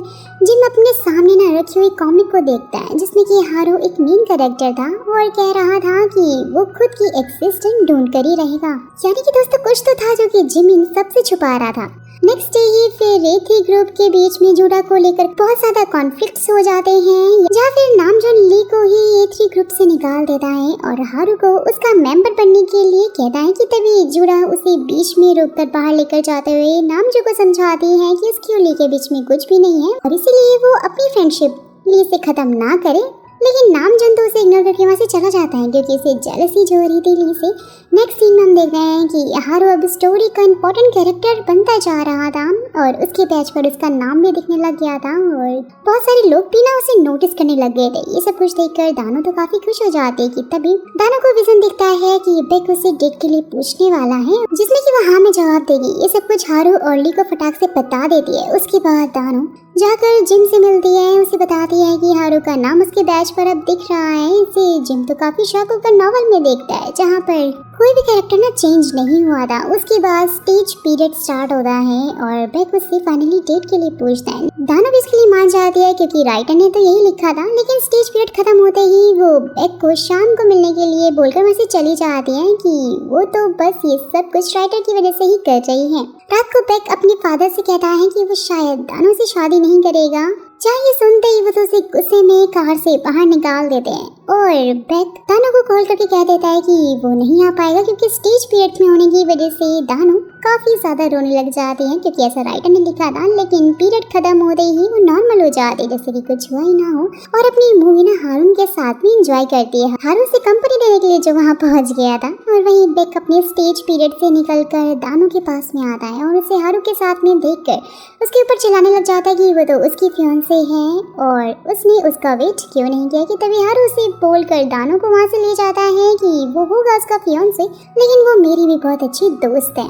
जिम अपने सामने ना रखी हुई कॉमिक को देखता है जिसमें कि हारू एक मेन कैरेक्टर था और कह रहा था कि वो खुद की एक्सिस्टेंस ढूंढ कर ही रहेगा। यानी कि दोस्तों कुछ तो था जो कि जिम इन सबसे छुपा रहा था। नेक्स्ट डे ही फिर ए3 ग्रुप के बीच में जूडा को लेकर बहुत ज्यादा कॉन्फ्लिक्ट्स हो जाते हैं, जहाँ फिर नामजोन ली को ही ए3 ग्रुप से निकाल देता है और हारू को उसका मेंबर बनने के लिए कहता है। कि तभी जूडा उसे बीच में रोककर बाहर लेकर जाते हुए नामजो को समझाती है कि उसकी और ली के बीच में कुछ भी नहीं है और इसीलिए वो अपनी फ्रेंडशिप ली से खत्म ना करे। लेकिन नामजन तो उसे इग्नोर करके वहाँ से चला जाता है क्योंकि इसे जेलसी जो हो रही थी ली से। नेक्स्ट सीन में हम देख रहे हैं कि हारू अब स्टोरी का इम्पोर्टेंट कैरेक्टर बनता जा रहा था और उसके पेज पर उसका नाम भी दिखने लग गया था और बहुत सारे लोग भी ना उसे नोटिस करने लग गए थे। ये सब कुछ देखकर दानो तो काफी खुश हो जाते हैं कि तभी दानो को विजन दिखता है कि बेक उसे डेट के लिए पूछने वाला है, जिसमें कि वो हाँ में जवाब देगी। ये सब कुछ हारू और ली को फटाक से बता देती है। उसके बाद दानो जाकर जिम से मिलती है, उसे बताती है कि हारू का नाम उसके बैच पर अब दिख रहा है। इसे जिम तो काफी शौक होकर नॉवल में देखता है जहाँ पर कोई भी कैरेक्टर ना चेंज नहीं हुआ था। उसके बाद स्टेज पीरियड स्टार्ट होता है और बेक उससे फाइनली डेट के लिए पूछता है। दानो भी इसके लिए मान जाती है क्योंकि राइटर ने तो यही लिखा था, लेकिन स्टेज पीरियड खत्म होते ही वो बेक को शाम को मिलने के लिए बोलकर वहाँ से चली जाती है कि वो तो बस ये सब कुछ राइटर की वजह से ही कर रही है। रात को बेक अपने फादर से कहता है कि वो शायद दानो से शादी नहीं करेगा। चाहिए सुनते ही वो तो उसे गुस्से में कार से बाहर निकाल देते हैं। और बेक दानो को कॉल करके कह देता है कि वो नहीं आ पाएगा क्योंकि स्टेज पीरियड में होने की वजह से दानो काफी ज्यादा रोने लग जाते हैं, क्योंकि ऐसा राइटर ने लिखा था। लेकिन पीरियड खत्म होते ही वो नॉर्मल हो जाते जैसे कि कुछ हुआ ही ना हो, और अपनी मूवी ना हारून के साथ में एंजॉय करती है, हारून से कंपनी देने के लिए जो वहाँ पहुँच गया था। और वही बेक अपने स्टेज पीरियड से निकलकर दानो के पास में आता है और उसे हारू के साथ में देखकर उसके ऊपर चिल्लाने लग जाता है कि वो तो उसकी फियांसे है और उसने उसका वेट क्यों नहीं किया। कि तभी हारू उसे बोलकर दानो को वहाँ से ले जाता है कि वो होगा उसका फियांसे, लेकिन वो मेरी भी बहुत अच्छी दोस्त है।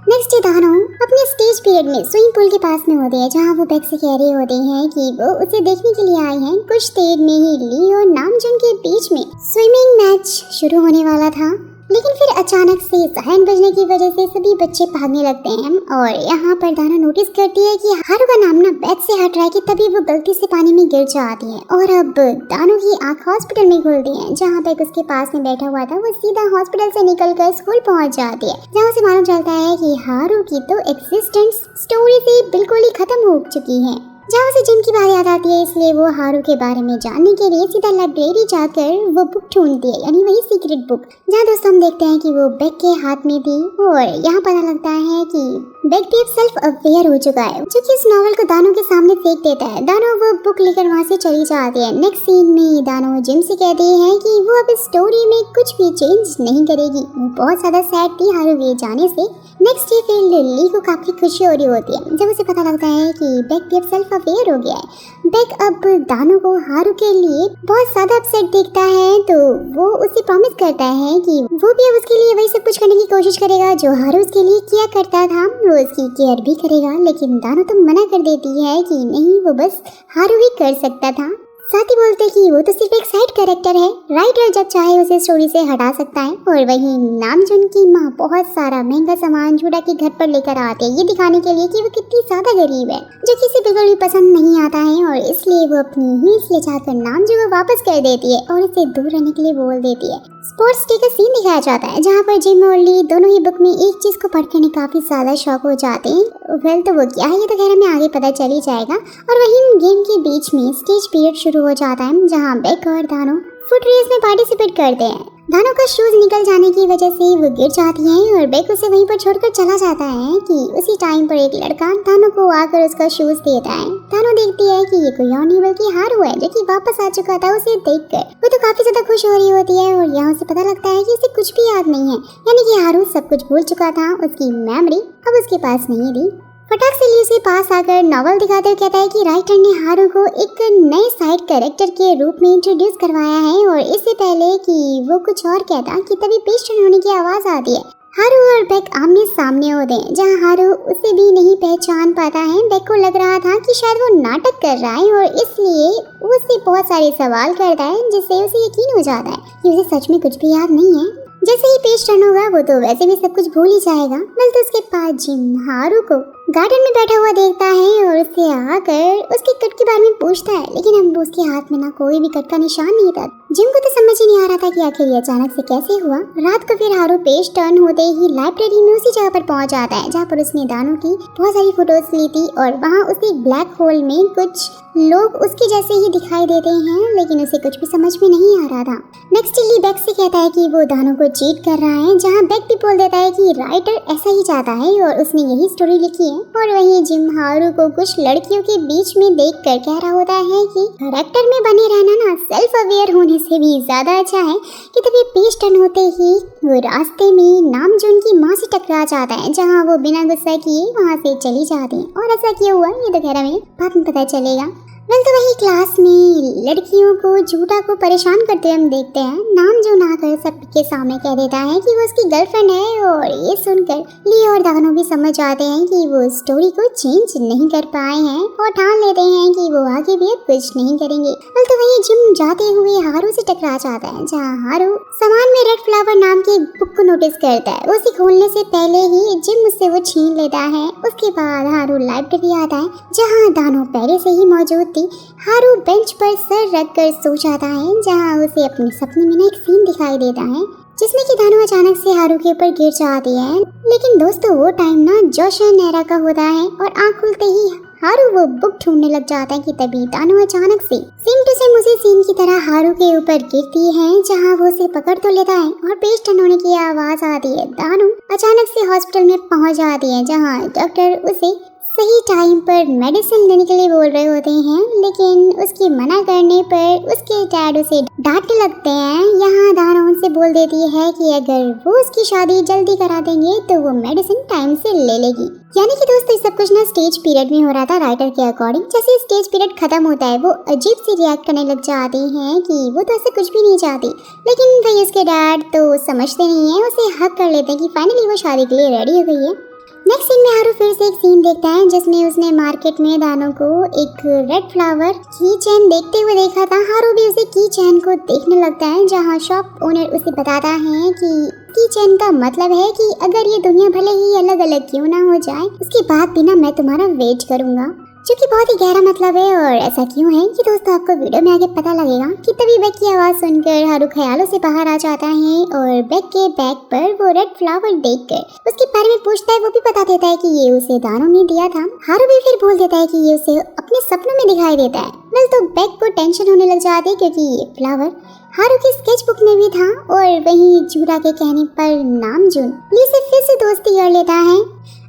नेक्स्ट डे दानो अपने स्टेज पीरियड में स्विमिंग पूल के पास में होते हैं, जहाँ वो बेक से कह रहे होते हैं कि वो उसे देखने के लिए आए हैं। कुछ देर में ही ली और नामजून के बीच में स्विमिंग मैच शुरू होने वाला था, लेकिन फिर अचानक से सायरन बजने की वजह से सभी बच्चे भागने लगते हैं। और यहाँ पर दाना नोटिस करती है कि हारू का नाम ना बेड से हट रहा है, कि तभी वो गलती से पानी में गिर जाती है। और अब दानो की आंख हॉस्पिटल में खुलती है, जहाँ बेक उसके पास में बैठा हुआ था। वो सीधा हॉस्पिटल से निकलकर स्कूल पहुँच जाती है, जहाँ से मालूम चलता है कि हारू की तो एग्जिस्टेंस स्टोरी से बिल्कुल ही खत्म हो चुकी है। जहाँ से जिम की बात याद आती है, इसलिए वो हारू के बारे में जानने के लिए सीधा लाइब्रेरी जाकर वो बुक ढूंढती है, यानी वही सीक्रेट बुक, जहाँ दोस्तों हम देखते हैं कि वो बेक के हाथ में थी। और यहाँ पता लगता है कि बेक भी अब सेल्फ अवेयर हो चुका है, जो कि इस नॉवल को दानो के सामने फेंक देता है। दानो वो बुक लेकर वहाँ से चली जाती है। नेक्स्ट सीन में दानो जिम से कहती है कि वो अब इस स्टोरी में कुछ भी चेंज नहीं करेगी। वो बहुत ज्यादा सैड थी हारू के जाने से। नेक्स्ट डे फिर लिली को काफी खुशी हो रही होती है जब उसे पता लगता है कि बेक भी अब सेल्फ अवेयर हो गया है। बेक अब दानो को हारू के लिए बहुत ज्यादा अपसेट देखता है, तो वो उसे प्रॉमिस करता है कि वो भी अब उसके लिए वही सब कुछ करने की कोशिश करेगा जो हारू उसके लिए किया करता था। वो उसकी केयर भी करेगा, लेकिन दानो तो मना कर देती है कि नहीं, वो बस हारू ही कर सकता था। साथ ही बोलते कि वो तो सिर्फ एक साइड कैरेक्टर है, राइटर जब चाहे उसे स्टोरी से हटा सकता है। और वही नामजून की माँ बहुत सारा महंगा सामान झूठा के घर पर लेकर आते हैं, ये दिखाने के लिए कि वो कितनी ज्यादा गरीब है, जो किसी बिल्कुल भी पसंद नहीं आता है। और इसलिए वो अपनी हील्स ले जाकर नामजून को वापस कर देती है और उसे दूर रहने के लिए बोल देती है। स्पोर्ट्स डे का सीन दिखाया जाता है, जहाँ पर जिम और ली दोनों ही बुक में एक चीज को पढ़कर काफी ज्यादा शौक हो जाते हैं। वेल तो वो क्या है ये तो खैर हमें आगे पता चल ही जाएगा। और वही गेम के बीच में स्टेज पीरियड शुरू हो जाता है, जहाँ बेक और दानो फुट रेस में पार्टिसिपेट करते हैं। दानो का शूज निकल जाने की वजह से वो गिर जाती है और बेक उसे वहीं पर छोड़कर चला जाता है कि उसी टाइम पर एक लड़का दानो को आकर उसका शूज देता है। दानो देखती है कि ये कोई और नहीं बल्कि हारू है, जो कि वापस आ चुका था। उसे देखकर वो तो काफी ज्यादा खुश हो रही होती है और यहाँ से पता लगता है कि उसे कुछ भी याद नहीं है, यानी कि हारू सब कुछ भूल चुका था, उसकी मेमोरी अब उसके पास नहीं थी। फटाक से ली उसके पास आकर नॉवल दिखाते हुए कहता है कि राइटर ने हारू को एक नए साइड कैरेक्टर के रूप में इंट्रोड्यूस करवाया है। और इससे पहले कि वो कुछ और कहता कि तभी पेस्ट टर्न होने की आवाज आती है। हारू और बेक आमने सामने होते हैं, जहाँ हारू उसे भी नहीं पहचान पाता है। बेक को लग रहा था कि शायद वो नाटक कर रहा है और इसलिए उससे बहुत सारे सवाल करता है, जिससे उसे यकीन हो जाता है कि उसे सच में कुछ भी याद नहीं है। जैसे ही पेश टर्न होगा वो तो वैसे भी सब कुछ भूल ही जाएगा। बल तो उसके पास जिम हारू को गार्डन में बैठा हुआ देखता है और उससे आकर उसके कट के बारे में पूछता है, लेकिन अब उसके हाथ में ना कोई भी कट का निशान नहीं था। जिम को तो समझ ही नहीं आ रहा था कि आखिर ये अचानक से कैसे हुआ। रात को फिर हारू पेश टर्न होते ही लाइब्रेरी में उसी जगह पर पहुंच जाता है, जहाँ पर उसने दानो की बहुत सारी फोटोज ली थी। और वहाँ उसे ब्लैक होल में कुछ लोग उसके जैसे ही दिखाई देते हैं, लेकिन उसे कुछ भी समझ में नहीं आ रहा था। नेक्स्ट ली बेक से कहता है कि वो दानो को चीट कर रहा है, जहाँ बेक भी बोल देता है कि राइटर ऐसा ही चाहता है और उसने यही स्टोरी लिखी है। और वहीं जिम हारू को कुछ लड़कियों के बीच में देखकर कह रहा होता है कि कैरेक्टर में बने रहना ना सेल्फ अवेयर होने से भी ज्यादा अच्छा है। कि तभी पेश टर्न होते ही वो रास्ते में नामजून की माँ से टकरा जाता है, जहाँ वो बिना गुस्सा किए वहाँ से चली जाती है। और ऐसा क्यों हुआ ये तो खैर हमें बाद में पता चलेगा। वेल तो वही क्लास में लड़कियों को झूठा को परेशान करते हम देखते हैं। नामजून आकर सबके सामने कह देता है कि वो उसकी गर्लफ्रेंड है। और ये सुनकर ली और दानो भी समझ जाते हैं कि वो स्टोरी को चेंज नहीं कर पाए हैं और ठान लेते हैं कि वो आगे भी अब कुछ नहीं करेंगे। वेल तो वही जिम जाते हुए हारू से टकरा जाता है, जहाँ हारू सामान में रेड फ्लावर नाम की बुक को नोटिस करता है। उसे खोलने से पहले ही जिम उससे वो छीन लेता है। उसके बाद हारू लाइब्रेरी आता है, जहाँ दानो पहले से ही मौजूद। हारू बेंच पर सर रखकर सो जाता है, जहाँ उसे अपने सपने में एक सीन दिखाई देता है, जिसमें कि दानो अचानक से हारू के ऊपर गिर जाती है। लेकिन दोस्तों वो टाइम ना जोशन एरा का होता है और आँख खुलते ही हारू वो बुक ढूंढने लग जाता है कि तभी दानो अचानक से सेम टू सेम उसी सीन की तरह हारू के ऊपर गिरती है, जहाँ वो उसे पकड़ तो लेता है और पेश टर्न होने की आवाज आती है। दानो अचानक से हॉस्पिटल में पहुंच जाती है, जहाँ डॉक्टर उसे सही टाइम पर मेडिसिन लेने के लिए बोल रहे होते हैं, लेकिन उसके मना करने पर उसके डैड उसे डांटने लगते हैं। यहाँ दानो उनसे बोल देती है कि अगर वो उसकी शादी जल्दी करा देंगे तो वो मेडिसिन टाइम से ले लेगी। यानी कि दोस्तों सब कुछ ना स्टेज पीरियड में हो रहा था राइटर के अकॉर्डिंग। जैसे स्टेज पीरियड खत्म होता है वो अजीब सी रिएक्ट करने लग जाती हैं कि वो तो ऐसे कुछ भी नहीं चाहती, लेकिन भाई उसके डैड तो समझते नहीं है, उसे हक कर लेते हैं कि फाइनली वो शादी के लिए रेडी हो गई है। नेक्स्ट सीन में हारू फिर से एक सीन देखता है जिसमें उसने मार्केट में दानो को एक रेड फ्लावर की चेन देखते हुए देखा था। हारू भी उसे की चेन को देखने लगता है, जहाँ शॉप ओनर उसे बताता है कि की चेन का मतलब है कि अगर ये दुनिया भले ही अलग अलग क्यों ना हो जाए, उसके बाद भी ना मैं तुम्हारा वेट करूंगा, जो कि बहुत ही गहरा मतलब है। और ऐसा क्यों है कि दोस्तों आपको वीडियो में आगे पता लगेगा। कि तभी बेक की आवाज सुनकर हारू ख्यालों से बाहर आ जाता है और बेक के बैग पर वो रेड फ्लावर देखकर उसके बारे में पूछता है। वो भी बता देता है कि ये उसे दानो ने दिया था। हारू भी फिर बोल देता है कि ये उसे अपने सपनों में दिखाई देता है। वेल तो बेक को टेंशन होने लग जाती है, क्योंकि ये फ्लावर हारू की स्केच बुक में भी था और वहीं जूडा के कहने पर नामजून ये से फिर से दोस्ती कर लेता है।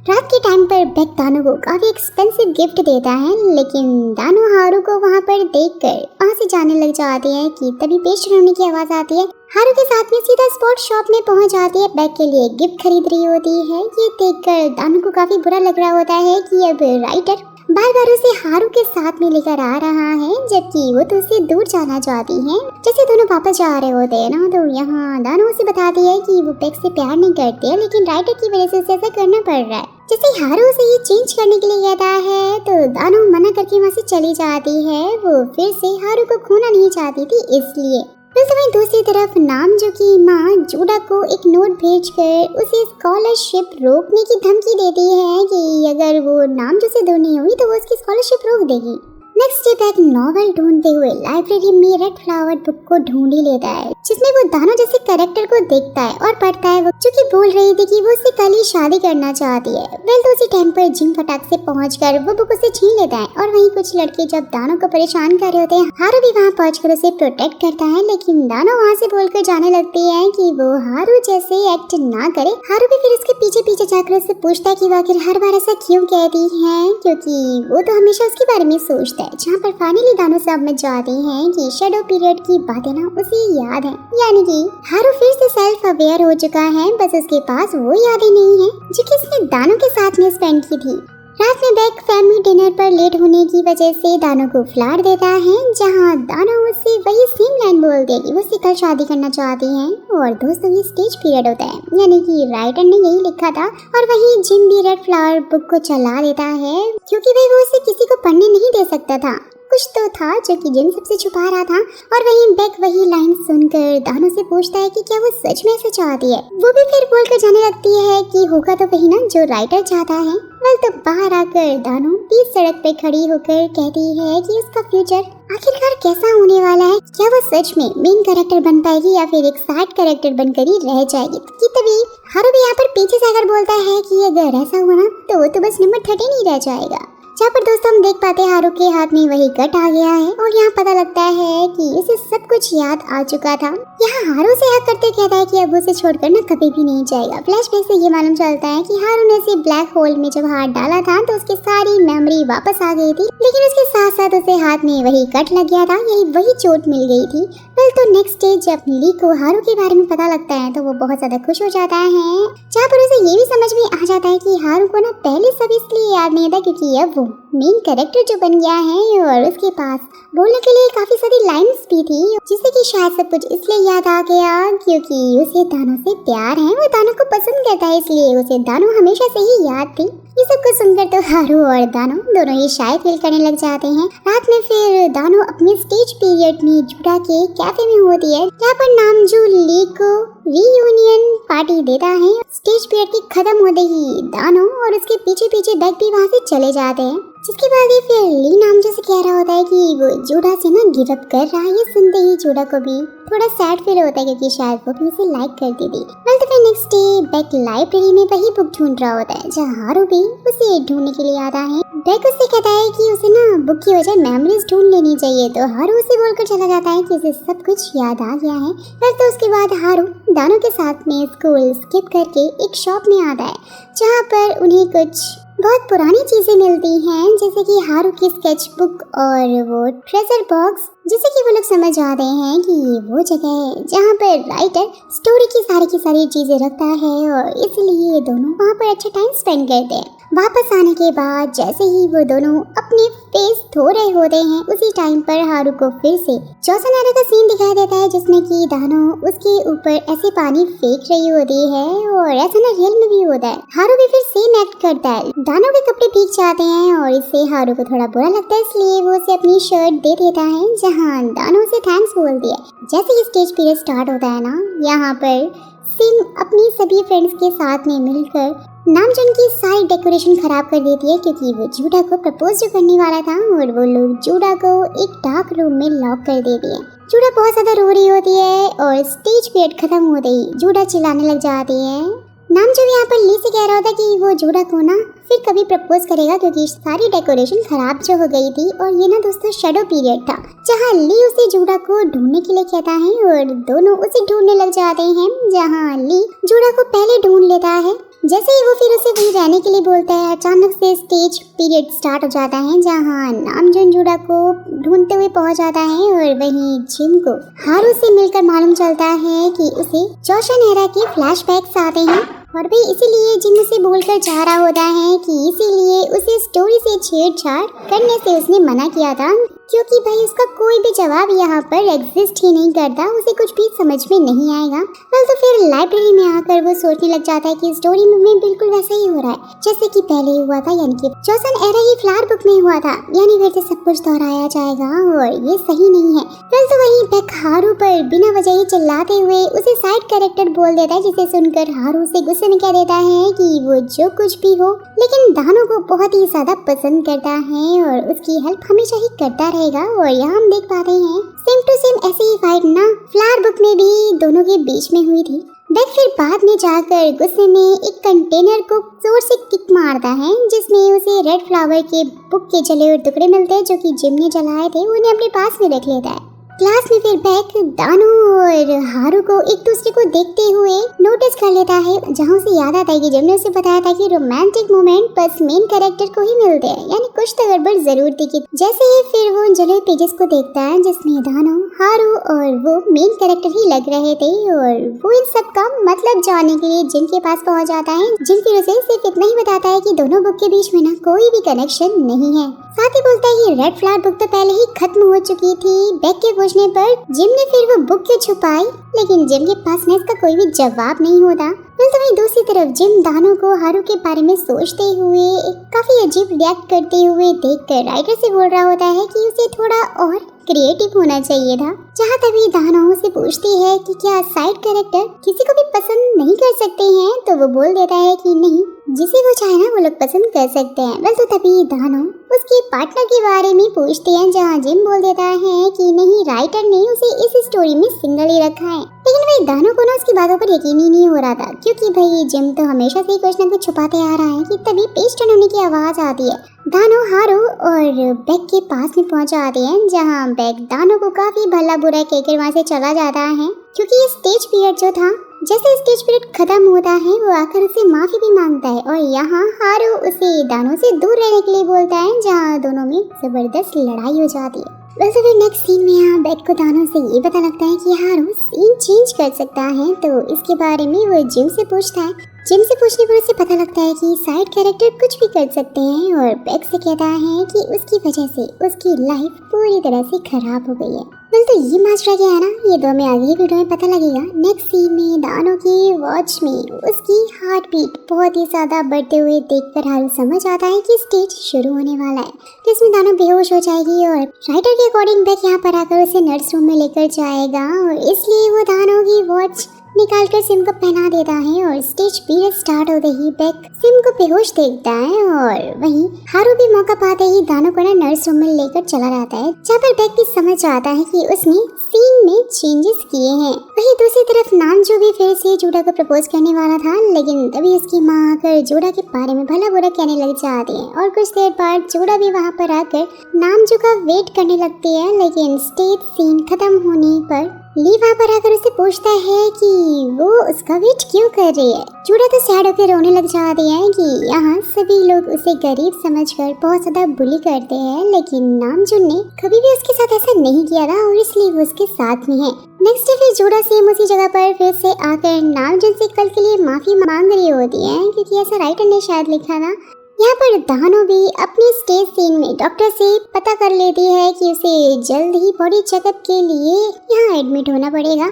रात के टाइम पर बेक दानो को काफी एक्सपेंसिव गिफ्ट देता है, लेकिन दानो हारू को वहाँ पर देखकर वहाँ से जाने लग जाती है। कि तभी पेस्ट होने की आवाज आती है। हारू के साथ में सीधा स्पोर्ट शॉप में पहुँच जाती है, बेक के लिए गिफ्ट खरीद रही होती है। ये देखकर दानो को काफी बुरा लग रहा होता है कि अब राइटर बार बार उसे हारू के साथ में लेकर आ रहा है, जबकि वो तो उससे दूर जाना चाहती है। जैसे दोनों वापस जा रहे होते हैं ना, तो यहाँ दानो उसे बताती है कि वो बेक से प्यार नहीं करती है, लेकिन राइटर की वजह से उसे ऐसा करना पड़ रहा है। जैसे हारू उसे ये चेंज करने के लिए कहता है, तो दानो मना करके वहाँ से चली जाती है। वो फिर से हारू को खोना नहीं चाहती थी, इसलिए। फिर वहीं दूसरी तरफ नाम जो की माँ जूडा को एक नोट भेजकर उसे स्कॉलरशिप रोकने की धमकी देती है कि अगर वो नाम जो से दूर नहीं हुई तो वो उसकी स्कॉलरशिप रोक देगी। नेक्स्ट डे बैक नॉवेल ढूंढते हुए लाइब्रेरी में रेड फ्लावर बुक को ढूंढ ही लेता है, जिसमें वो दानो जैसे कैरेक्टर को देखता है और पढ़ता है, वो जो कि बोल रही थी कि वो उससे कल ही शादी करना चाहती है। वेल तो उसी टाइम पर जिम फटाक से पहुंचकर वो बुक उसे छीन लेता है और वहीं कुछ लड़के जब दानो को परेशान कर रहे होते हैं, हारू भी वहाँ पहुंचकर उसे प्रोटेक्ट करता है, लेकिन दानो वहाँ से बोलकर जाने लगती है कि वो हारू जैसे एक्ट ना करे। हारू भी फिर उसके पीछे पीछे जाकर उससे पूछता है कि वो आखिर हर बार ऐसा क्यों कहती है, क्योंकि वो तो हमेशा उसके बारे में सोचता है। जहाँ पर फाइनली दानो समझ जाते हैं कि शैडो पीरियड की बातें ना उसे याद है, यानी कि हारू फिर से सेल्फ अवेयर हो चुका है, बस उसके पास वो यादें नहीं है जो कि उसने दानो के साथ में स्पेंड की थी। रात में बेक फैमिली डिनर पर लेट होने की वजह से दानो को फ्लावर देता है, जहाँ दानो उससे वही सेम लाइन बोलती है कि वो उससे कल शादी करना चाहती है। और दोस्तों ये स्टेज पीरियड होता है, यानी कि राइटर ने यही लिखा था। और वही जिम भी रेड फ्लावर बुक को चला देता है, क्योंकि भाई वो उसे किसी को पढ़ने नहीं दे सकता था। कुछ तो था जो कि जिम सबसे छुपा रहा था। और वहीं बेक वही लाइन सुनकर दानो से पूछता है कि क्या वो सच में ऐसा चाहती है। वो भी फिर बोलकर जाने लगती है कि होगा तो वही ना जो राइटर चाहता है। वेल तो बाहर आकर दानो बीच सड़क पे खड़ी होकर कहती है कि उसका फ्यूचर आखिरकार कैसा होने वाला है, क्या वो सच में मेन कैरेक्टर बन पाएगी या फिर एक साइड कैरेक्टर बनकर ही रह जाएगी। कि तभी हारू भी यहाँ पर पीछे से आकर बोलता है कि अगर ऐसा हुआ ना तो वो तो बस नंबर 13 ही रह जाएगा। जहाँ पर दोस्तों हम देख पाते हैं हारू के हाथ में वही कट आ गया है और यहाँ पता लगता है कि इसे सब कुछ याद आ चुका था। यहाँ हारू से हक करते कहता है कि अब उसे छोड़कर ना कभी भी नहीं जाएगा। फ्लैशबैक से ये मालूम चलता है कि हारू ने उसे ब्लैक होल में जब हाथ डाला था तो उसकी सारी मेमोरी वापस आ गई थी, लेकिन उसके साथ साथ उसे हाथ में वही कट लग गया था, यही वही चोट मिल गई थी। वेल तो नेक्स्ट डे जब ली को हारू के बारे में पता लगता है तो वो बहुत ज्यादा खुश हो जाता है, जहाँ पर उसे ये भी समझ में आ जाता है कि हारू को ना पहले सब इसलिए याद नहीं था क्योंकि अब वो मेन कैरेक्टर जो बन गया है और उसके पास बोलने के लिए काफी सारी लाइन्स भी थी, जिससे कि शायद सब कुछ इसलिए याद आ गया क्योंकि उसे दानो से प्यार है, वो दानो को पसंद करता है, इसलिए उसे दानो हमेशा से ही याद थी। ये सब कुछ सुनकर तो हारू और दानो दोनों ही शायद फील करने लग जाते हैं। रात में फिर दानो अपने स्टेज पीरियड में जूडा के कैफे में होती है, जहाँ पर नामजू ली को रीयूनियन पार्टी देता है। स्टेज पीरियड की खत्म होते ही दानो और उसके पीछे पीछे बेक भी वहाँ से चले जाते हैं, जिसके बाद ये फिर ली नाम जैसे कह रहा होता है कि वो जूडा से ना गिव अप कर रहा है। ये सुनते ही जूडा को भी थोड़ा सैड फील होता है क्योंकि शायद वो भी उसे लाइक करती थी। वेल तो फिर नेक्स्ट डे बेक लाइब्रेरी में वही बुक ढूंढ रहा होता है, जहाँ हारू भी उसे ढूंढने के लिए आता है। बेक उससे कहता है कि उसे ना बुक की वजह मेमोरीज ढूंढ लेनी चाहिए, तो हारू उसे बोलकर चला जाता है कि उसे सब कुछ याद आ गया है। फिर तो उसके बाद हारू दानो के साथ में स्कूल स्किप करके एक शॉप में आता है जहाँ पर उन्हें कुछ बहुत पुरानी चीजें मिलती हैं, जैसे कि हारू की स्केच बुक और वो ट्रेजर बॉक्स, जिसे कि वो लोग समझ जाते हैं कि ये वो जगह है जहाँ पर राइटर स्टोरी की सारी चीजें रखता है और इसलिए ये दोनों वहाँ पर अच्छा टाइम स्पेंड करते हैं। वापस आने के बाद जैसे ही वो दोनों अपने फेस धो रहे होते हैं, उसी टाइम पर हारू को फिर से चौसनहरा का सीन दिखाई देता है जिसमें कि दानो उसके ऊपर ऐसे पानी फेंक रही होती है और ऐसा ना रियल में भी होता है। हारू भी फिर सेम एक्ट करता है। दानो के कपड़े भीग जाते हैं और इससे हारू को थोड़ा बुरा लगता है, इसलिए वो उसे अपनी शर्ट दे देता है जहाँ दानो उसे थैंक्स बोलती है। जैसे ही स्टेज पीरियड स्टार्ट होता है ना, यहाँ पर सिम अपनी सभी फ्रेंड्स के साथ में मिलकर नामजन की सारी डेकोरेशन खराब कर देती है, क्योंकि वो जूडा को प्रपोज जो करने वाला था और वो लोग जूडा को एक डार्क रूम में लॉक कर देती है। जूडा बहुत ज्यादा रो रही होती है और स्टेज पीरियड खत्म होते ही जूडा चिल्लाने लग जाती है। नामजन यहाँ पर ली से कह रहा होता कि वो जूडा को ना फिर कभी प्रपोज करेगा, क्योंकि सारी डेकोरेशन खराब जो हो गई थी। और ये ना दोस्तों शैडो पीरियड था जहाँ ली उसे जूडा को ढूंढने के लिए कहता है और दोनों उसे ढूंढने लग जाते हैं, जहाँ ली जूडा को पहले ढूंढ लेता है। जैसे ही वो फिर उसे वहीं रहने के लिए बोलता है, अचानक से स्टेज पीरियड स्टार्ट हो जाता है जहाँ नामजन जूडा को ढूंढते हुए पहुंच जाता है और वहीं जिम को हारू से मिलकर मालूम चलता है कि उसे चौसनहरा के फ्लैशबैक्स आते हैं और भाई इसीलिए जिम उसे बोलकर जा रहा होता है कि इसीलिए उसे स्टोरी से छेड़छाड़ करने से उसने मना किया था, क्योंकि भाई उसका कोई भी जवाब यहाँ पर एग्जिस्ट ही नहीं करता, उसे कुछ भी समझ में नहीं आएगा। वेल तो फिर लाइब्रेरी में आकर वो सोचने लग जाता है कि स्टोरी में बिल्कुल वैसा ही हो रहा है जैसे कि पहले हुआ था, यानी कि चौसनहरा ही फ्लावर बुक में हुआ था, यानी फिर से सब कुछ दोहराया जाएगा और ये सही नहीं है। वेल तो वहीं बेक हारू पर बिना वजह ही चिल्लाते हुए उसे साइड कैरेक्टर बोल देता है, जिसे सुनकर हारू से गुस्से में कह देता है कि वो जो कुछ भी हो लेकिन दानो को बहुत ही ज्यादा पसंद करता है और उसकी हेल्प हमेशा ही करता रहेगा। और यहाँ हम देख पाते हैं सेम टू सेम ऐसी ही फाइट ना फ्लावर बुक में भी दोनों के बीच में हुई थी। बेक फिर बाद में जाकर गुस्से में एक कंटेनर को जोर से किक मारता है, जिसमें उसे रेड फ्लावर के बुक के जले हुए टुकड़े मिलते हैं जो कि जिम ने जलाए थे, उन्हें अपने पास में रख लेता है। क्लास में फिर बेक दानो और हारू को एक दूसरे को देखते हुए नोटिस कर लेता है, जहाँ उसे याद आता है कि जिम ने उसे बताया था कि रोमांटिक मोमेंट बस मेन कैरेक्टर को ही मिलते हैं, यानी कुछ तो गड़बड़ जरूर थी। कि जैसे ही फिर वो जले पेजेस को देखता है जिसमें दानो हारू और वो मेन कैरेक्टर ही लग रहे थे और वो इन सब का मतलब जानने के लिए जिम के पास पहुंच जाता है। जिम फिर उसे सिर्फ इतना ही बताता है कि दोनों बुक के बीच में ना कोई भी कनेक्शन नहीं है। साथ ही बोलता है कि रेड फ्लावर बुक तो पहले ही खत्म हो चुकी थी। बेक के पूछने पर जिम ने फिर वो बुक क्यों छुपाई, लेकिन जिम के पास ना इसका कोई भी जवाब नहीं होता। फिर तो वहीं दूसरी तरफ जिम दानो को हारू के बारे में सोचते हुए काफी अजीब रिएक्ट करते हुए देखकर राइटर से बोल रहा होता है कि उसे थोड़ा और क्रिएटिव होना चाहिए था। जहाँ तभी दानो से पूछती है कि क्या साइड कैरेक्टर किसी को भी पसंद नहीं कर सकते हैं, तो वो बोल देता है कि नहीं, जिसे वो चाहे ना वो लोग पसंद कर सकते हैं। वैसे तभी दानो उसके पार्टनर के बारे में पूछते हैं, जहाँ जिम बोल देता है कि नहीं, राइटर ने उसे इस स्टोरी में सिंगल ही रखा है। लेकिन भाई दानो को ना उसकी बातों पर यकीन ही नहीं हो रहा था, क्योंकि भाई जिम तो हमेशा से ही कुछ ना कुछ छुपाते आ रहा है। कि तभी पेज टर्न होने की आवाज आती है। दानो हारू और बेक के पास में पहुंच जाते हैं, जहाँ बेक दानो को काफी भला बुरा कहकर वहाँ से चला जाता है, क्योंकि ये स्टेज पीरियड जो था, जैसे स्टेज पीरियड खत्म होता है वो आकर उसे माफी भी मांगता है और यहाँ हारू उसे दानो से दूर रहने के लिए बोलता है, जहाँ दोनों में जबरदस्त लड़ाई हो जाती है। वैसे फिर नेक्स्ट सीन में यहाँ बेक को दानो से ये पता लगता है कि हारू सीन चेंज कर सकता है, तो इसके बारे में वो जिम से पूछता है। जिम से पूछने पर उसे पता लगता है कि साइड कैरेक्टर कुछ भी कर सकते हैं और बेक से कहता है कि उसकी वजह से उसकी लाइफ पूरी तरह से खराब हो गई है। वेल तो ये मास्टर क्या है ना, ये तो हमें आगे वीडियो में पता लगेगा। नेक्स्ट सीन में दानो की वॉच में उसकी हार्ट बीट बहुत ही ज्यादा बढ़ते हुए देखकर हारू समझ आता है कि स्टेज शुरू होने वाला है, जिसमें दानो बेहोश हो जाएगी और राइटर के अकॉर्डिंग बेक यहाँ पर आकर उसे नर्स रूम में लेकर जाएगा और इसलिए वो दानो की वॉच निकालकर सिम को पहना देता है और स्टेज पीरियड स्टार्ट होते ही बेक सिम को बेहोश देखता है और वहीं हारू भी मौका पाते ही दानो को नर्स रूम में लेकर चला जाता है, जहाँ पर बेक भी समझ जाता है कि उसने सीन में चेंजेस किए हैं। वहीं दूसरी तरफ नामजू भी फिर से जूडा को प्रपोज करने वाला था, लेकिन तभी उसकी माँ आकर जूडा के बारे में भला बुरा कहने लग जाती है और कुछ देर बाद जूडा भी वहाँ पर आकर नामजू का वेट करने लगती है। लेकिन स्टेज सीन खत्म होने पर ली वहाँ पर आकर उसे पूछता है कि वो उसका वेट क्यों कर रही है। जूडा तो सैड होकर रोने लग जाती है कि यहाँ सभी लोग उसे गरीब समझकर बहुत ज्यादा बुली करते हैं, लेकिन नामजून ने कभी भी उसके साथ ऐसा नहीं किया था और इसलिए वो उसके साथ में है। नेक्स्ट डे फिर जूडा सेम उसी जगह पर फिर से आकर नामजून से कल के लिए माफी मांग रही होती है, क्योंकि ऐसा राइटर ने शायद लिखा था। यहाँ पर दानो भी अपने स्टेज सीन में डॉक्टर से पता कर लेती है कि उसे जल्द ही बॉडी चेकअप के लिए यहाँ एडमिट होना पड़ेगा।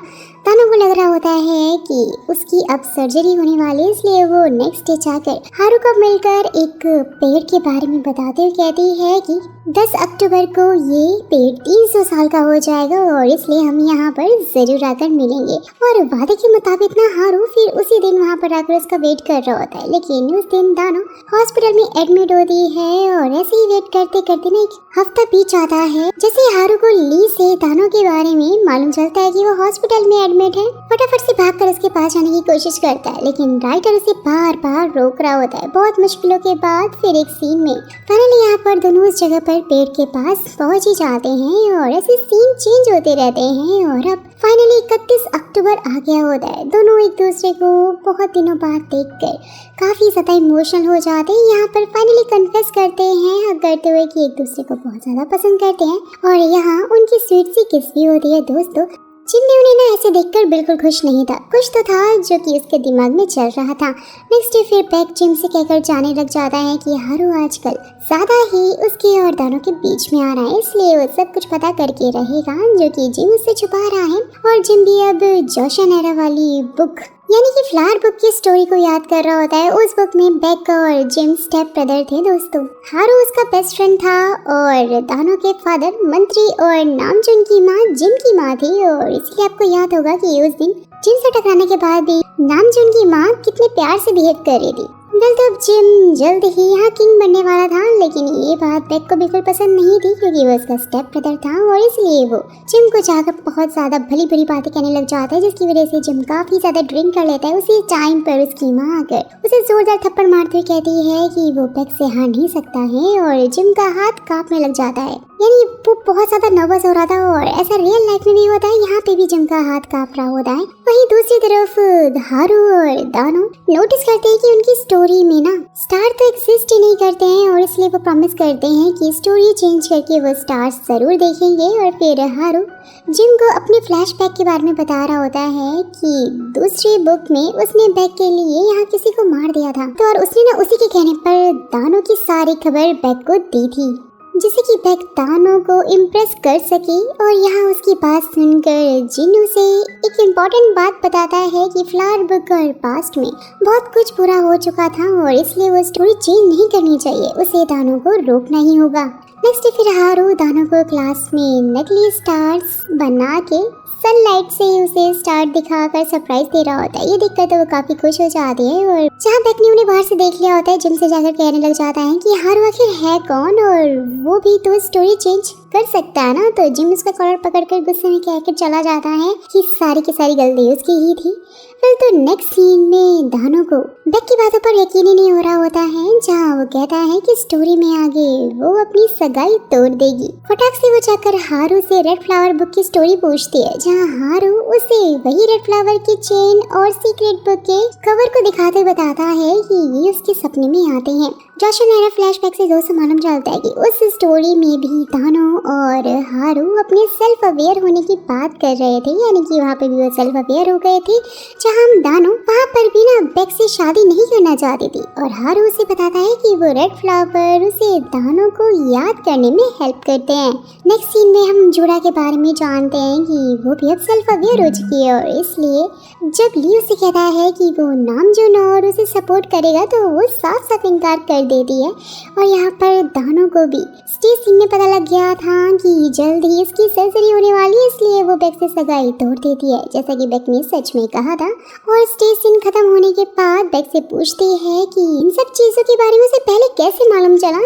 दानो को लग रहा होता है कि उसकी अब सर्जरी होने वाली है, इसलिए वो नेक्स्ट डे जाकर हारू को मिलकर एक पेड़ के बारे में बताते हुए कहती है कि 10 अक्टूबर को ये पेड़ 300 साल का हो जाएगा और इसलिए हम यहाँ पर जरूर आकर मिलेंगे। और वादे के मुताबिक ना हारू फिर उसी दिन वहाँ पर आकर उसका वेट कर रहा होता है, लेकिन उस दिन दानो हॉस्पिटल में एडमिट होती है और ऐसे ही वेट करते करते ना एक हफ्ता बीत जाता है। जैसे हारू को ली से दानो के बारे में मालूम चलता है कि वो हॉस्पिटल में एडमिट है, फटाफट से भागकर उसके पास जाने की कोशिश करता है, लेकिन राइटर उसे बार बार रोक रहा होता है। बहुत मुश्किलों के बाद फिर एक सीन में फाइनली यहाँ पर दोनों उस जगह पर पेड़ के पास पहुंच ही जाते हैं और ऐसे सीन चेंज होते रहते हैं। और अब फाइनली 31 अक्टूबर आ गया होता है। दोनों एक दूसरे को बहुत दिनों बाद देखकर काफी ज्यादा इमोशनल हो जाते हैं। यहाँ पर फाइनली कन्फेस करते हैं हक करते हुए कि एक दूसरे को बहुत ज्यादा पसंद करते हैं और यहाँ उनकी स्वीट सी किस भी होती है। दोस्तों जिम भी उन्हें ना ऐसे देखकर बिल्कुल खुश नहीं था, कुछ तो था जो कि उसके दिमाग में चल रहा था। नेक्स्ट डे फिर बैक जिम से कहकर जाने लग जाता है कि हारू आजकल ज्यादा ही उसके और दानों के बीच में आ रहा है, इसलिए वो सब कुछ पता करके रहेगा जो कि जिम उससे छुपा रहा है। और जिम भी अब जोशन एरा वाली बुक यानी कि फ्लावर बुक की स्टोरी को याद कर रहा होता है। उस बुक में बेक और जिम स्टेप ब्रदर थे। दोस्तों हारू उसका बेस्ट फ्रेंड था और दानो के फादर मंत्री और नामजून की माँ जिम की माँ थी। और इसलिए आपको याद होगा कि उस दिन जिम से टकराने के बाद भी नामजून की माँ कितने प्यार से बिहेव कर रही थी। वेल तो अब जिम जल्द ही यहाँ किंग बनने वाला था, लेकिन ये बात बेक को बिल्कुल पसंद नहीं थी क्योंकि वो उसका स्टेप ब्रदर था और इसलिए वो जिम को जाकर बहुत ज्यादा भली बुरी बातें कहने लग जाता है, जिसकी वजह से जिम काफी ज्यादा ड्रिंक कर लेता है। उसी टाइम पर उसकी माँ आकर उसे जोरदार थप्पड़ मारते हुए कहती है कि वो बेक से हार नहीं सकता है और जिम का हाथ कांपने लग जाता है। यानी वो बहुत ज्यादा नर्वस हो रहा था और ऐसा रियल लाइफ में भी होता है, यहाँ पे भी जिम का हाथ कांप रहा होता है। वहीं दूसरी तरफ हारू और दानो नोटिस करते हैं कि उनकी स्टोरी में ना स्टार तो एग्जिस्ट ही नहीं करते हैं और इसलिए वो प्रॉमिस करते हैं कि स्टोरी चेंज करके वो स्टार्स जरूर देखेंगे। और फिर हारू जिम को अपने फ्लैशबैक के बारे में बता रहा होता है कि दूसरी बुक में उसने बेक के लिए यहाँ किसी को मार दिया था, तो और उसने ना उसी के कहने पर दानो की सारी खबर बेक को दी थी, जिससे कि बेक दानो को इम्प्रेस कर सके। और यहाँ उसकी बात सुनकर जिन उसे एक इम्पोर्टेंट बात बताता है कि फ्लावर बुक और पास्ट में बहुत कुछ बुरा हो चुका था और इसलिए वो स्टोरी चेंज नहीं करनी चाहिए, उसे दानो को रोकना ही होगा। नेक्स्ट फिर हारू दानो को क्लास में नकली स्टार्स बना के सनलाइट से उसे स्टार दिखाकर सरप्राइज दे रहा होता है। ये देखकर तो वो काफी खुश हो जाती है और जहाँ बेक ने उन्हें बाहर से देख लिया होता है, जिम से जाकर कहने लग जाता है कि हारू आखिर है कौन और वो भी तो स्टोरी चेंज कर सकता है ना। तो जिम उसका कॉलर पकड़कर गुस्से में कहकर चला जाता है कि सारी की सारी गलती उसकी ही थी। फिर तो नेक्स्ट सीन में दानो को बेक की बातों पर यकीन ही नहीं हो रहा होता है, जहाँ वो कहता है कि स्टोरी में आगे वो अपनी सगाई तोड़ देगी। फटाक से वो जाकर हारू से रेड फ्लावर बुक की स्टोरी पूछती है, जहाँ हारू उसे वही रेड फ्लावर की चेन और सीक्रेट बुक के कवर को दिखाते बताता है कि ये उसके सपने में आते हैं। जोशन एरा फ्लैशबैक से दोस्तों मालूम चलता है कि उस स्टोरी में भी दानो और हारू अपने सेल्फ अवेयर होने की बात कर रहे थे, यानी कि वहाँ पे भी वो सेल्फ अवेयर हो गए थे। जहाँ हम दानो वहाँ पर भी ना बेक से शादी नहीं करना चाहती थी और हारू उसे बताता है कि वो रेड फ्लावर उसे दानों को याद करने में हेल्प करते हैं। नेक्स्ट सीन में हम जूड़ा के बारे में जानते हैं कि वो भी अब सेल्फ अवेयर हो चुकी है और इसलिए जब ली उसे कहता है कि वो नामजून और उसे सपोर्ट करेगा तो वो साफ साफ इनकार कर देती है। और यहाँ पर दानों को भी स्टेज सीन में पता लग गया था कि जल्द ही इसकी सर्जरी होने वाली है, इसलिए वो बेक से सगाई तोड़ देती है जैसा कि बेक ने सच में कहा था। और स्टेज सीन खत्म होने के बाद बेक से पूछती है कि इन सब चीजों के बारे में उसे पहले कैसे मालूम चला।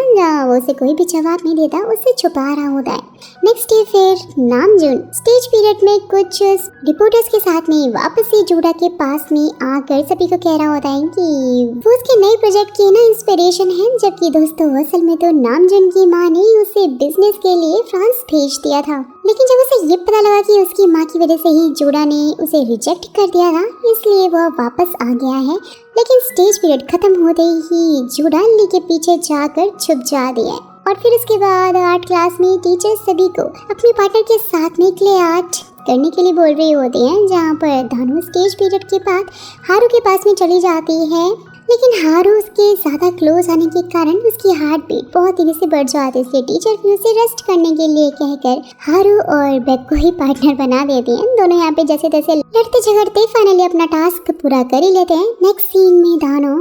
वो उसे कोई भी जवाब नहीं देता, उसे छुपा रहा होता है। नेक्स्ट डे फिर नामजून स्टेज पीरियड में कुछ रिपोर्टर्स के साथ में वापस से जूड़ा के पास में आकर सभी को कह रहा होता है कि वो उसके नए प्रोजेक्ट की ना इंस्पिरेशन है, जबकि दोस्तों असल में तो नामजून की माँ ने उसे बिजनेस के लिए फ्रांस भेज दिया था। लेकिन जब उसे ये पता लगा कि उसकी माँ की वजह से ही जूड़ा ने उसे रिजेक्ट कर दिया था, इसलिए वह वापस आ गया है। लेकिन स्टेज पीरियड खत्म होते ही जूड़ा ली के पीछे जाकर छुप जाती है। और फिर उसके बाद आर्ट क्लास में टीचर सभी को अपने पार्टनर के साथ में क्ले आर्ट करने के लिए बोल रही होती हैं, जहाँ पर धानु स्टेज पीरियड के बाद हारू के पास में चली जाती है। लेकिन हारू उसके ज़्यादा क्लोज आने के कारण उसकी हार्ट बीट बहुत तेजी से बढ़ जाती है, इसलिए टीचर भी उसे रेस्ट करने के लिए कहकर हारू और बेक को ही पार्टनर बना देती हैं। दोनों यहाँ पे जैसे तैसे लड़ते झगड़ते फाइनली अपना टास्क पूरा कर ही लेते हैं। नेक्स्ट सीन में दानो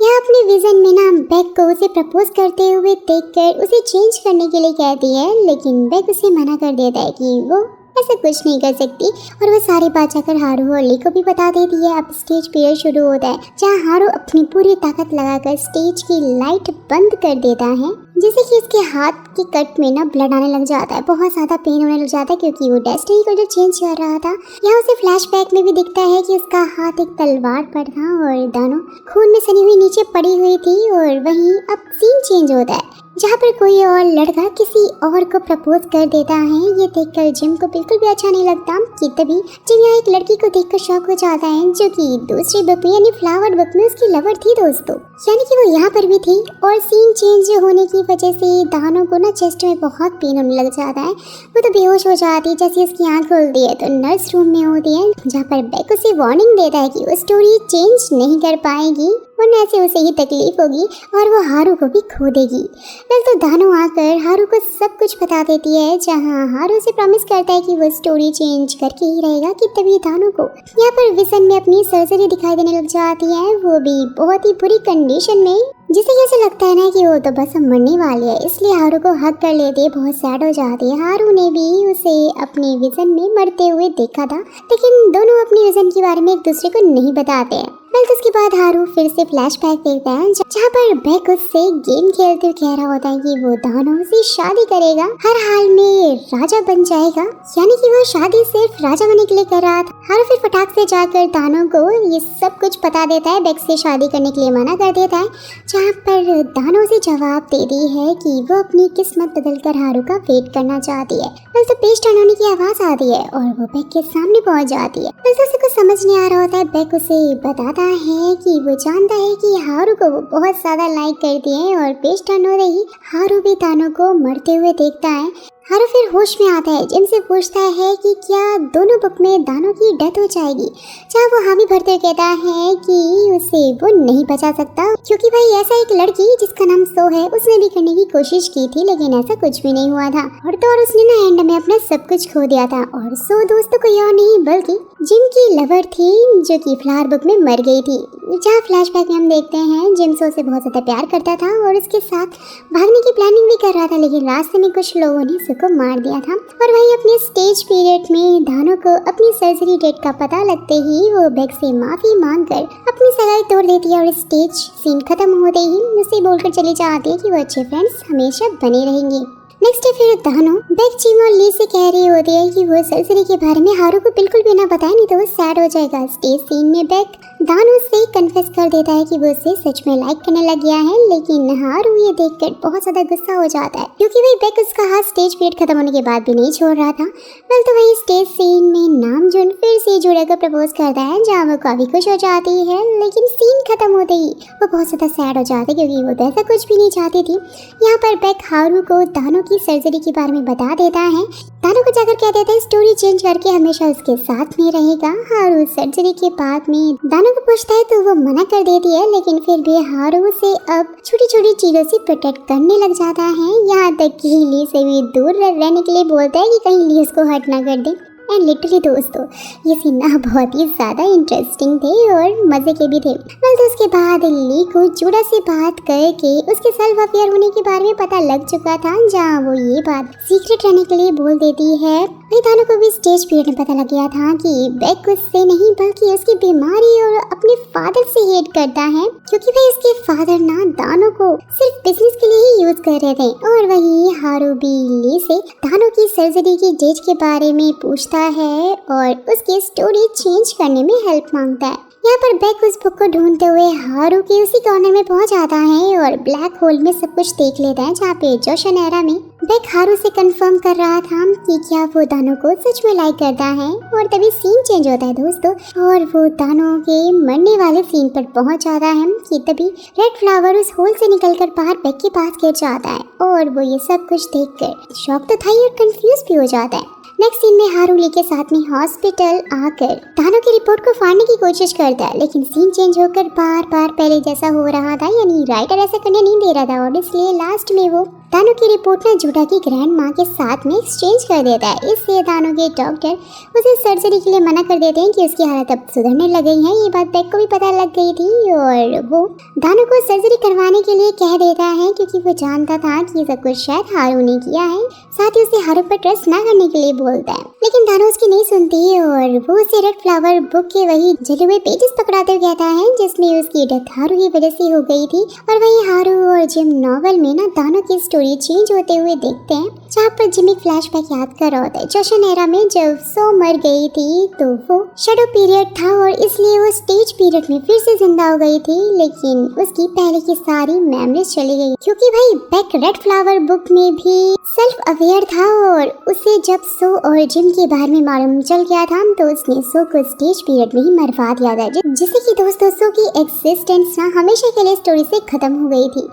यहाँ अपने विजन में ना बेक को उसे प्रपोज करते हुए देखकर उसे चेंज करने के लिए कहती है, लेकिन बेक उसे मना कर देता है कि वो ऐसा कुछ नहीं कर सकती और वह सारी बात जाकर हारू और ली को भी बता देती है। अब स्टेज पीरियड शुरू होता है, जहाँ हारू अपनी पूरी ताकत लगाकर स्टेज की लाइट बंद कर देता है, जिससे कि उसके हाथ के कट में ना ब्लड आने लग जाता है, बहुत ज़्यादा पेन होने लग जाता है क्योंकि वो डेस्टिनी को जो चेंज कर रहा था। यहाँ उसे फ्लैशबैक में भी दिखता है कि उसका हाथ एक तलवार पर था और दानो खून में सनी हुई नीचे पड़ी हुई थी। और वहीं अब सीन चेंज होता है, जहाँ पर कोई और लड़का किसी और को प्रपोज कर देता है। ये देखकर जिम को बिल्कुल भी अच्छा नहीं लगता कि तभी जिम यहाँ एक लड़की को देखकर शॉक हो जाता है, जो कि दूसरी बुक में यानी फ्लावर बुक में उसकी लवर थी दोस्तों, यानी कि वो यहाँ पर भी थी। और सीन चेंज होने की वजह से दानो को ना चेस्ट में बहुत पेन होने लग जाता है, वो तो बेहोश हो जाती है। जैसे उसकी आँख खुलती है तो नर्स रूम में होती है, जहाँ पर बेक उसे वार्निंग देता है कि वो स्टोरी चेंज नहीं कर पाएगी, वरना ऐसे उसे ही तकलीफ होगी और वो हारू को भी खो देगी। फिर तो दानो आकर हारू को सब कुछ बता देती है, जहाँ हारू से प्रॉमिस करता है कि वो स्टोरी चेंज करके ही रहेगा। कि तभी दानो को यहाँ पर विजन में अपनी सर्जरी दिखाई देने लग जाती है, वो भी बहुत ही बुरी कंडीशन में, जिसे ऐसे लगता है ना कि वो तो बस मरने वाली है। इसलिए हारू को हक कर लेती है, बहुत सैड हो जाती है। हारू ने भी उसे अपने विजन में मरते हुए देखा था, लेकिन दोनों अपने विजन के बारे में एक दूसरे को नहीं बताते हैं। तो उसके बाद हारू फिर से फ्लैशबैक देखता है, जहाँ पर बेक उससे गेम खेलते हुए कह रहा होता है कि वो दानो से शादी करेगा, हर हाल में राजा बन जाएगा, यानी कि वो शादी सिर्फ राजा बनने के लिए कर रहा था। हारू फिर फटाक से जाकर दानो को ये सब कुछ बता देता है, बेक से शादी करने के लिए मना कर देता है, जहाँ पर दानो से जवाब दे दी है कि वो अपनी किस्मत बदलकर हारू का वेट करना चाहती है। तो पेज टर्न होने की आवाज आती है और वो बेक के सामने पहुंच जाती है। तो उसे कुछ समझ नहीं आ रहा होता है, बेक उसे बताता है कि वो जानता है कि हारू को वो बहुत ज्यादा लाइक करती है। और पेज टर्न हो रही हारू भी दानो को मरते हुए देखता है। हारू फिर होश में आता है, जिम से पूछता है कि क्या दोनों बुक में दानो की डेथ हो जाएगी, जहाँ वो हामी भरते कहता है कि उसे वो नहीं बचा सकता, क्योंकि भाई ऐसा एक लड़की जिसका नाम सो है उसने भी करने की कोशिश की थी, लेकिन ऐसा कुछ भी नहीं हुआ था। और तो और उसने ना एंड में अपना सब कुछ खो दिया था। और सो दोस्तों को यह नहीं बल्कि जिम की लवर थी, जो कि फ्लावर बुक में मर गई थी। जहाँ फ्लैशबैक में हम देखते हैं जिम सो से बहुत ज्यादा प्यार करता था और उसके साथ भागने की प्लानिंग भी कर रहा था, लेकिन रास्ते में कुछ लोगों ने को मार दिया था। और वहीं अपने स्टेज पीरियड में दानो को अपनी सर्जरी डेट का पता लगते ही वो बेक से माफी मांगकर अपनी सगाई तोड़ देती है और स्टेज सीन खत्म होते ही उसे बोलकर चली जाती है कि वो अच्छे फ्रेंड्स हमेशा बने रहेंगे। नेक्स्ट डे फिर दानो बेक जिम और ली से कह रही होती है कि वो सर्जरी के बारे में हारू को बिल्कुल भी ना बताए, नहीं तो वो सैड हो जाएगा। स्टेज सीन में बेक दानो से कन्फेस कर देता है कि वो उसे सच में लाइक करने लग गया है, लेकिन हारू ये देखकर बहुत ज्यादा गुस्सा हो जाता है, क्योंकि वही बेक उसका हाथ स्टेज पीरियड खत्म होने के बाद भी नहीं छोड़ रहा था। वेल तो वही स्टेज सीन में नामजून फिर से जूड़ा को प्रपोज करता है, जहाँ वो काफी खुश हो जाती है। लेकिन सीन खत्म होते ही वो बहुत ज़्यादा सैड हो जाते क्योंकि वो वैसा कुछ भी नहीं चाहती थी। यहाँ पर बेक हारू को दानो की सर्जरी के बारे में बता देता है। दानो को जाकर कह देता है स्टोरी चेंज करके हमेशा उसके साथ में रहेगा। हारू सर्जरी के बाद में दानो को पूछता है तो वो मना कर देती है, लेकिन फिर भी हारू से अब छोटी छोटी चीजों से प्रोटेक्ट करने लग जाता है। यहाँ तक कि ली से भी दूर रहने के लिए बोलता है कि कहीं ली उसको हर्ट ना कर दे। एंड लिटरली दोस्तों ये सीन ना बहुत ही ज़्यादा इंटरेस्टिंग थे और मज़े के भी थे। तो उसके बाद ली को जूडा से बात करके उसके सेल्फ अफेयर होने के बारे में पता लग चुका था, जहाँ वो ये बात सीक्रेट रहने के लिए बोल देती है। वही दानो को भी स्टेज पीरियड में पता लग गया था कि बेक उससे नहीं बल्कि उसकी बीमारी और अपने फादर से हेट करता है, क्योंकि भाई उसके फादर ना दानो को सिर्फ बिजनेस के लिए ही यूज कर रहे थे। और वही हारू भी ली से दानो की सर्जरी की डेट के बारे में पूछता है और उसकी स्टोरी चेंज करने में हेल्प मांगता है। यहाँ पर बेक उस बुक को ढूंढते हुए हारू के उसी कॉर्नर में पहुंच जाता है और ब्लैक होल में सब कुछ देख लेता है, जहाँ पे जोशन एरा में बेक हारू से कंफर्म कर रहा था कि क्या वो दानो को सच में लाइक करता है। और तभी सीन चेंज होता है दोस्तों और वो दानो के मरने वाले सीन पर पहुंच जाता है कि तभी रेड फ्लावर उस होल से निकलकर बाहर बेक के पास गिर जाता है और वो ये सब कुछ देखकर शॉक तो था ही और कंफ्यूज भी हो जाता है। नेक्स्ट सीन में हारू ली के साथ में हॉस्पिटल आकर दानो की रिपोर्ट को फाड़ने की कोशिश करता है, लेकिन सीन चेंज होकर बार बार पहले जैसा हो रहा था, यानी राइटर ऐसा करने नहीं दे रहा था और इसलिए लास्ट में वो दानो की रिपोर्ट ना जूडा की ग्रैंड माँ के साथ में एक्सचेंज कर देता है। इससे दानो के डॉक्टर उसे सर्जरी के लिए मना कर देते हैं कि उसकी हालत अब सुधरने लग गई है। ये बात बेक को भी पता लग गई थी और वो दानो को सर्जरी करवाने के लिए कह देता है, क्योंकि वो जानता था कि ये सब कुछ शायद हारू ने किया है। साथ ही उसे हारू पर ट्रस्ट ना करने के लिए बोलता है, लेकिन दानो उसकी नहीं सुनती और वो उसे रेड फ्लावर बुक के वही जले हुए पेजेस पकड़ाते हुए कहता है जिसमें उसकी डेथ हारू की वजह से हो गई थी। और वही हारू और जिम नॉवल में ना दानो की स्टोरी चेंज होते हुए देखते हैं, जहाँ पर जिम एक फ्लैशबैक याद कर रहा होता है। जोशन एरा में जब सो मर गई थी तो वो शैडो पीरियड था और इसलिए वो स्टेज पीरियड में फिर से जिंदा हो गई थी, लेकिन उसकी पहले की सारी मेमोरीज चली गई, क्योंकि भाई बेक रेड फ्लावर बुक में भी सेल्फ अवेयर था और उसे जब सो और जिम के बारे में मालूम चल गया था तो उसने सो को स्टेज पीरियड में ही मरवा दिया था, जिससे कि दोस्तों सो की एग्जिस्टेंस ना हमेशा के लिए स्टोरी से खत्म हो गई थी।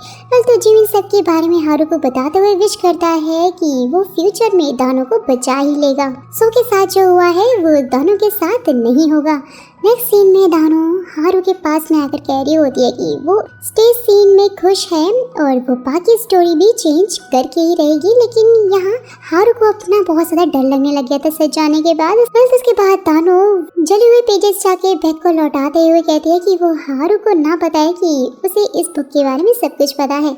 तो जिम इन सब के बारे में हारू को बताते हुए विश करता है कि वो फ्यूचर में दानो को बचा ही लेगा। सो के साथ जो हुआ है वो दानो के साथ नहीं होगा। नेक्स्ट सीन में दानो हारू के पास में आकर कह रही होती है कि वो स्टेज सीन में खुश है और वो बाकी स्टोरी भी चेंज करके ही रहेगी, लेकिन यहाँ हारू को अपना बहुत ज्यादा डर लगने लग गया था सच जाने के बाद। उसके बाद दानो जले हुए पेजेस जाके बेक को लौटाते हुए कहती है कि वो हारू को ना बताए कि उसे इस बुक के बारे में सब कुछ पता है।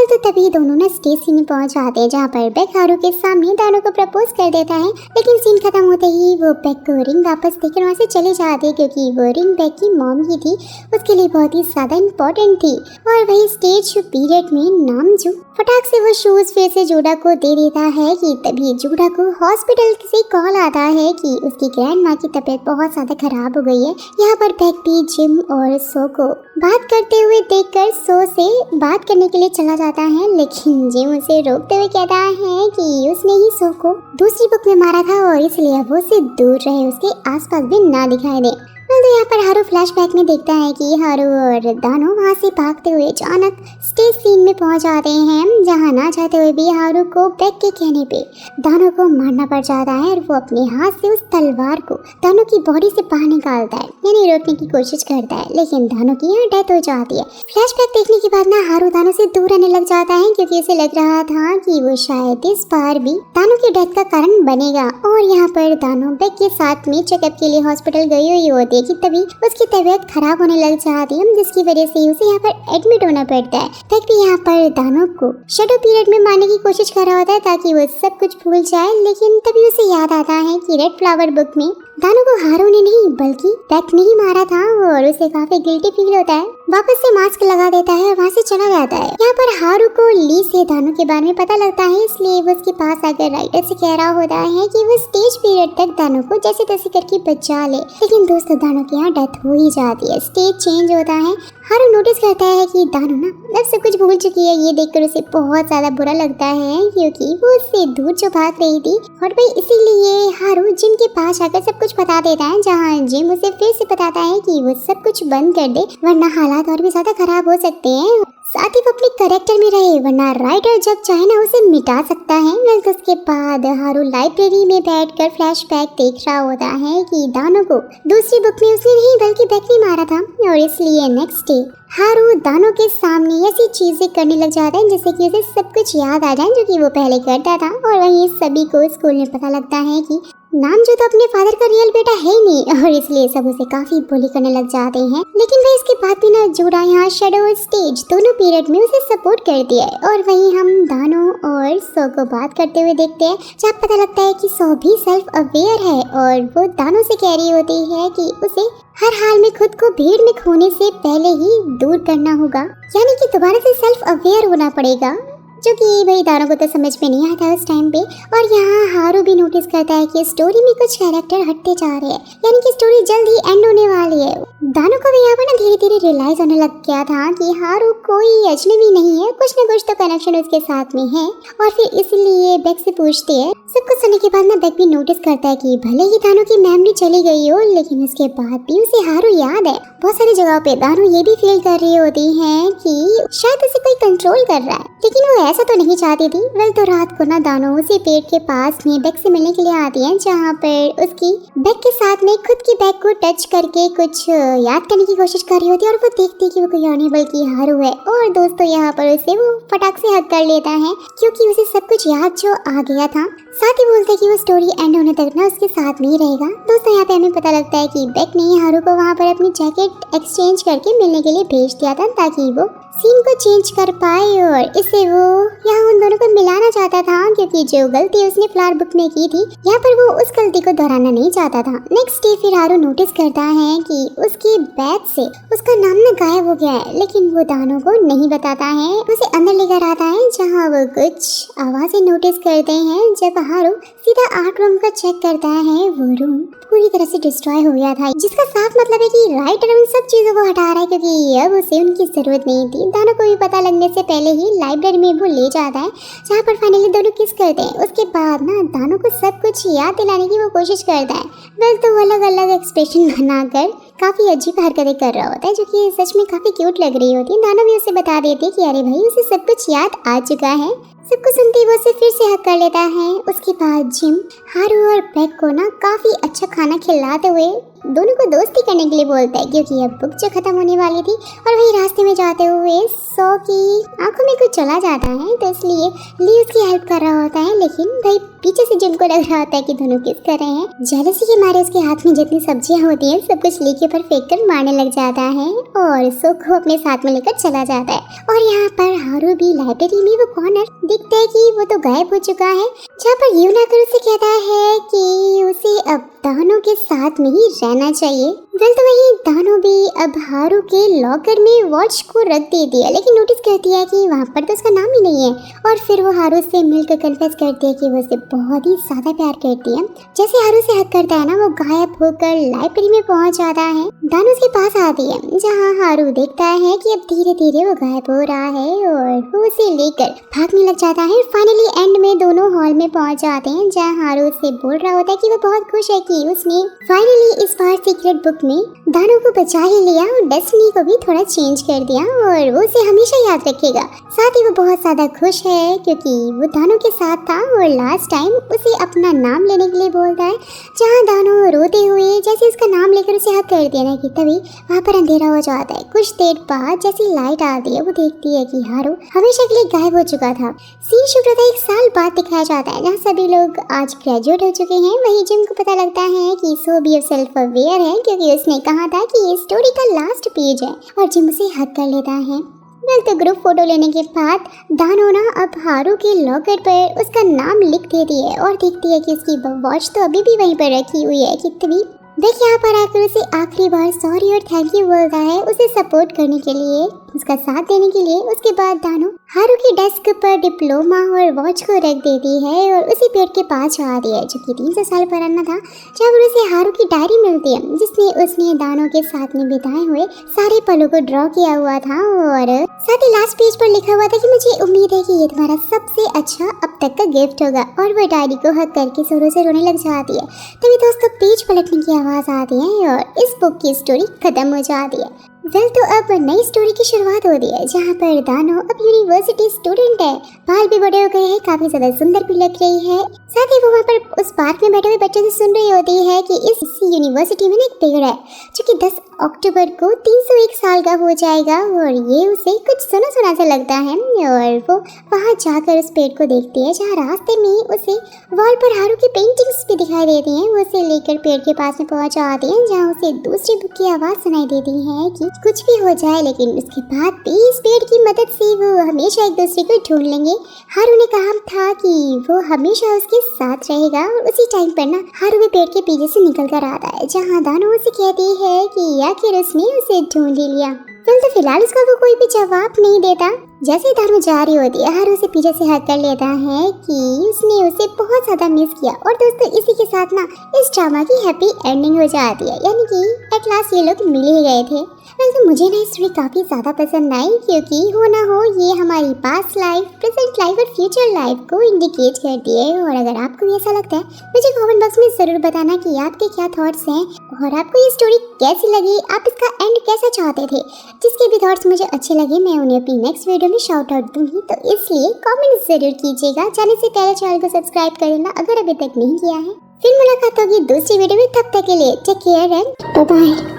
तो तभी दोनों ना स्टेज सीन में पहुंच जाते हैं, जहाँ पर बेक हारू के सामने दानो को प्रपोज कर देता है, लेकिन सीन खत्म होते ही वो बेक को रिंग वापस देकर वहाँ से चले जाते हैं, क्योंकि वो रिंग बेक की मॉम की थी, उसके लिए बहुत ही ज्यादा इम्पोर्टेंट थी। और वही स्टेज पीरियड में नामजू फटाक से वो शूज फिर से जूडा को दे देता है कि तभी जूडा को हॉस्पिटल से कॉल आता है कि उसकी ग्रैंड माँ की तबीयत बहुत ज्यादा खराब हो गई है। यहाँ पर बेक भी जिम और सो को बात करते हुए देखकर सो से बात करने के लिए चला जाता है, लेकिन जिम उसे रोकते हुए कहता है कि उसने ही सो को दूसरी बुक में मारा था और इसलिए वो उससे दूर रहे, उसके आसपास भी ना दिखाई दे। तो यहाँ पर हारू फ्लैशबैक में देखता है कि हारू और दानो वहाँ से भागते हुए अचानक स्टेज सीन में पहुँच जाते हैं, जहाँ ना चाहते हुए भी हारू को बेक के कहने पे दानो को मारना पड़ जाता है और वो अपने हाथ से उस तलवार को दानो की बॉडी से बाहर निकालता है, यानी रोकने की कोशिश करता है, लेकिन दानो की यहाँ डेथ हो जाती है। फ्लैशबैक देखने के बाद ना हारू दानो से दूर रहने लग जाता है, क्योंकि उसे लग रहा था कि वो शायद इस बार भी दानो की डेथ का कारण बनेगा। और यहाँ पर दानो बेक के साथ में चेकअप के लिए हॉस्पिटल गई हुई होती है कि तभी उसकी तबीयत खराब होने लग जाती है, जिसकी वजह से उसे यहाँ पर एडमिट होना पड़ता है। बेक भी यहाँ पर दानो को शैडो पीरियड में मारने की कोशिश कर रहा होता है ताकि वो सब कुछ भूल जाए, लेकिन तभी उसे याद आता है कि रेड फ्लावर बुक में दानो को हारू ने नहीं बल्कि बेक ने ही मारा था और उसे काफी गिल्टी फील होता है। वापस से मास्क लगा देता है और वहाँ से चला जाता है। यहाँ पर हारू को ली से दानो के बारे में पता लगता है, इसलिए वो उसके पास आकर राइटर से कह रहा होता है कि वो स्टेज पीरियड तक दानो को जैसे तैसे करके बचा ले, लेकिन दोस्तों दानो के यहाँ डेथ हो ही जाती है। स्टेज चेंज होता है, हारू नोटिस करता है कि दानो ना अब सब कुछ भूल चुकी है। ये देखकर उसे बहुत ज्यादा बुरा लगता है क्योंकि वो उससे दूर जो भाग रही थी। और भाई इसीलिए हारू जिम के पास आकर सब कुछ बता देता है, जहाँ जिम उसे फिर से बताता है कि वो सब कुछ बंद कर दे वरना हालात और भी ज्यादा खराब हो सकते हैं। साथ ही वो अपने कैरेक्टर में रहे वरना राइटर जब चाहे ना उसे मिटा सकता है। उसके बाद हारू लाइब्रेरी में बैठकर फ्लैशबैक देख रहा होता है कि दानो को दूसरी बुक में उसने नहीं बल्कि बेक ने मारा था। और इसलिए नेक्स्ट डे हारू दानो के सामने ऐसी चीजें करने लग जाता है जिससे कि उसे सब कुछ याद आ जाए जो कि वो पहले करता था। और वहीं सभी को स्कूल में पता लगता है कि नाम जो तो अपने फादर का रियल बेटा है ही नहीं, और इसलिए सब उसे काफी बुली करने लग जाते हैं। लेकिन भाई इसके बाद भी ना जोड़ा यहाँ शैडो और स्टेज दोनों पीरियड में उसे सपोर्ट करती है। और वहीं हम दानो और सो को बात करते हुए देखते हैं, जहाँ पता लगता है कि सो भी सेल्फ अवेयर है और वो दानो से कह रही होती है कि उसे हर हाल में खुद को भीड़ में खोने से पहले ही दूर करना होगा, यानी कि दोबारा से सेल्फ अवेयर होना पड़ेगा, जो कि भाई दानो को तो समझ में नहीं आता उस टाइम पे। और यहाँ हारू भी नोटिस करता है कि स्टोरी में कुछ कैरेक्टर हटते जा रहे हैं, यानी कि स्टोरी जल्द ही एंड होने वाली है। दानो को भी यहाँ पर ना धीरे धीरे रियलाइज होने लग गया था कि हारू कोई अजनबी नहीं है, कुछ न कुछ तो कनेक्शन उसके साथ में है। और फिर इसलिए बेक से पूछती है। सब कुछ सुनने के बाद ना बेक भी नोटिस करता है कि भले ही दानो की मेमोरी चली गई हो लेकिन उसके बाद भी उसे हारू याद है। बहुत सारी जगहों पे दानो ये भी फील कर रही होती है कि शायद उसे कोई कंट्रोल कर रहा है, लेकिन वो ऐसा तो नहीं चाहती थी। वेल तो रात को ना दानो उसी पेड़ के पास में बेक से मिलने के लिए आती है, जहाँ पर उसकी बेक के साथ में खुद की बैग को टच करके कुछ याद करने की कोशिश कर रही होती है। और वो देखती है कि वो कोई और नहीं बल्कि हारू है। और दोस्तों यहाँ पर उसे वो फटाक से हक कर लेता है क्योंकि उसे सब कुछ याद जो आ गया था। साथ ही बोलते हैं कि वो स्टोरी एंड होने तक ना उसके साथ में ही रहेगा। दोस्तों यहाँ पे हमें पता लगता है कि बेक ने हारू को वहाँ पर अपनी जैकेट एक्सचेंज करके मिलने के लिए भेज दिया था ताकि वो सीन को चेंज कर पाए। और इससे वो यहाँ उन दोनों को मिलाना चाहता था क्योंकि जो गलती उसने फ्लावर बुक में की थी यहाँ पर वो उस गलती को दोहराना नहीं चाहता था। नेक्स्ट डे फिर हारू नोटिस करता है कि उसके बैग से उसका नाम ना गायब हो गया है, लेकिन वो दानो को नहीं बताता है। उसे अंदर लेकर आता है जहाँ वो कुछ आवाजें नोटिस करते हैं। जब हारू सीधा आर्ट रूम का चेक करता है, वो रूम पूरी तरह से डिस्ट्रॉय हो गया था, जिसका साफ मतलब है कि राइटर उन सब चीजों को हटा रहा है क्योंकि अब उसे उनकी जरूरत नहीं थी। दानो को भी पता लगने से पहले ही लाइब्रेरी में वो ले जाता है जहाँ पर फाइनली दोनों किस करते हैं। उसके बाद ना दानो को सब कुछ याद दिलाने की वो कोशिश करता है। वेल तो वो अलग अलग एक्सप्रेशन बनाकर काफी अजीब हरकतें कर रहा होता है जो कि सच में काफी क्यूट लग रही होती है। दानो भी उसे बता देती है कि अरे भाई उसे सब कुछ याद आ चुका है। सब कुछ सुनते ही वो उसे फिर से हक कर लेता है। उसके बाद जिम हारू और बेक को ना काफी अच्छा खाना खिलाते हुए दोनों को दोस्ती करने के लिए बोलता है क्योंकि अब बुक जो खत्म होने वाली थी। और वही रास्ते में जाते हुए सो की आंखों में कुछ चला जाता है, तो इसलिए ली उसकी हेल्प कर रहा होता है। लेकिन भाई पीछे से जिम को लग रहा होता है कि दोनों किस कर रहे हैं। जेलसी के मारे उसके हाथ में जितनी सब्जियां होती हैं सब कुछ ली के ऊपर फेंक कर मारने लग जाता है और सो को अपने साथ में लेकर चला जाता है। और यहाँ पर हारू भी लाइब्रेरी में वो कॉर्नर दिखता है कि वो तो गायब हो चुका है, जहाँ पर यूनाकर उसे कहता है कि उसे अब दानो के साथ में ही रहना चाहिए। वेल तो वही दानो भी अब हारू के लॉकर में वॉच को रख देती है, लेकिन नोटिस करती है कि वहाँ पर तो उसका नाम ही नहीं है। और फिर वो हारू से मिलकर कन्फेस करती है कि वो उसे बहुत ही ज्यादा प्यार करती है। जैसे हारू से हक करता है ना, वो गायब होकर लाइब्रेरी में पहुंच जाता है। दानो उसके पास आती है, जहाँ हारू देखता है कि अब धीरे धीरे वो गायब हो रहा है और वो उसे लेकर भागने लग जाता है। फाइनली एंड में दोनों हॉल में पहुंच जाते हैं, जहाँ हारू उससे बोल रहा होता है कि वो बहुत खुश है कि उसने फाइनली इस बार सीक्रेट बुक में दानो को बचा ही लिया और डेस्टिनी को भी थोड़ा चेंज कर दिया और वो उसे हमेशा याद रखेगा। साथ ही वो बहुत ज्यादा खुश है क्योंकि वो दानो के साथ था और लास्ट टाइम उसे अपना नाम लेने के लिए बोलता है, जहाँ दानो रोते हुए जैसे उसका नाम लेकर उसे हक कर देना कि तभी वहाँ पर अंधेरा हो जाता है। कुछ देर बाद जैसी लाइट आती है वो देखती है कि हारू हमेशा के लिए गायब हो चुका था। सीन शुरू होता है 1 साल बाद दिखाया जाता है, जहाँ सभी लोग आज ग्रेजुएट हो चुके हैं। वही जिम को पता लगता है कि सो भी सेल्फ अवेयर है क्योंकि उसने कहा था कि ये स्टोरी का लास्ट पेज है और जिम उसे हक कर लेता है। वेल तो ग्रुप फोटो लेने के बाद दानो ना अब हारू के लॉकर पर उसका नाम लिख देती है और देखती है कि उसकी वॉच तो अभी भी वहीं पर रखी हुई है। कि तभी देख यहाँ पर आकर उसे आखिरी बार सॉरी और थैंक यू बोलता है उसे सपोर्ट करने के लिए, उसका साथ देने के लिए। उसके बाद दानो हारू की डेस्क पर डिप्लोमा और वॉच को रख देती है और उसी पेड़ के पास जाती है जो कि 300 साल पुराना था। जब उसे हारू की डायरी मिलती है जिसमें उसने दानों के साथ में बिताए हुए सारे पलों को ड्रॉ किया हुआ था और साथ ही लास्ट पेज पर लिखा हुआ था कि मुझे उम्मीद है कि ये तुम्हारा सबसे अच्छा अब तक का गिफ्ट होगा। और वह डायरी को हक करके जोरों से रोने लग जाती है। तभी तो उसका पेज पलटने की आवाज आती है और इस बुक की स्टोरी खत्म हो जाती है। वेल तो अब नई स्टोरी की शुरुआत होती है जहाँ पर दानो अब यूनिवर्सिटी स्टूडेंट है। बाल भी बड़े हो गए हैं, काफी ज्यादा सुंदर भी लग रही है। साथ ही वो वहाँ पर उस पार्क में बैठे हुए बच्चों से सुन रही होती है कि इस यूनिवर्सिटी में एक पेड़ है जो कि 10 अक्टूबर को 301 साल का हो जाएगा और ये उसे कुछ सुना सुना सा लगता है। और वो वहाँ जाकर उस पेड़ को देखती है जहाँ रास्ते में उसे वॉल पर हारू की पेंटिंग्स भी दिखाई देती हैं। वो उसे लेकर पेड़ के पास में पहुँच जाती है जहाँ उसे दूसरी बुक की आवाज़ सुनाई देती है कि कुछ भी हो जाए लेकिन उसके बाद भी इस पेड़ की मदद से वो हमेशा एक दूसरे को ढूंढ लेंगे। हारू ने कहा था कि वो हमेशा उसके साथ रहेगा और उसी टाइम पर ना हारू भी पेड़ के पीछे से निकल कर आता है जहाँ दानो उसे कहती है कि आखिर उसने उसे ढूंढ ही लिया। तो फिलहाल उसका वो कोई भी जवाब नहीं देता। जैसे ही दानो जा रही होती है हारू उसे पीछे से हक कर लेता है कि उसने उसे बहुत ज्यादा मिस किया। और दोस्तों इसी के साथ ना इस ड्रामा की हैप्पी एंडिंग हो जाती है, यानी कि एट लास्ट ये लोग मिल ही गए थे। वैसे मुझे ना स्टोरी काफ़ी ज़्यादा पसंद आई क्योंकि हो ना हो ये हमारी पास्ट लाइफ, प्रेजेंट लाइफ और फ्यूचर लाइफ को इंडिकेट करती है। और अगर आपको भी ऐसा लगता है मुझे कमेंट बॉक्स में ज़रूर बताना कि आपके क्या थॉट्स हैं और आपको ये स्टोरी कैसी लगी, आप इसका एंड कैसा चाहते थे। जिसके भी थॉट्स मुझे अच्छे लगे मैं उन्हें अपनी नेक्स्ट वीडियो में शाउट आउट दूंगी, तो इसलिए कमेंट ज़रूर कीजिएगा। जाने से पहले चैनल को सब्सक्राइब कर लेना अगर अभी तक नहीं किया है। फिर मुलाकात होगी दूसरी वीडियो में, तब तक के लिए take care and bye bye.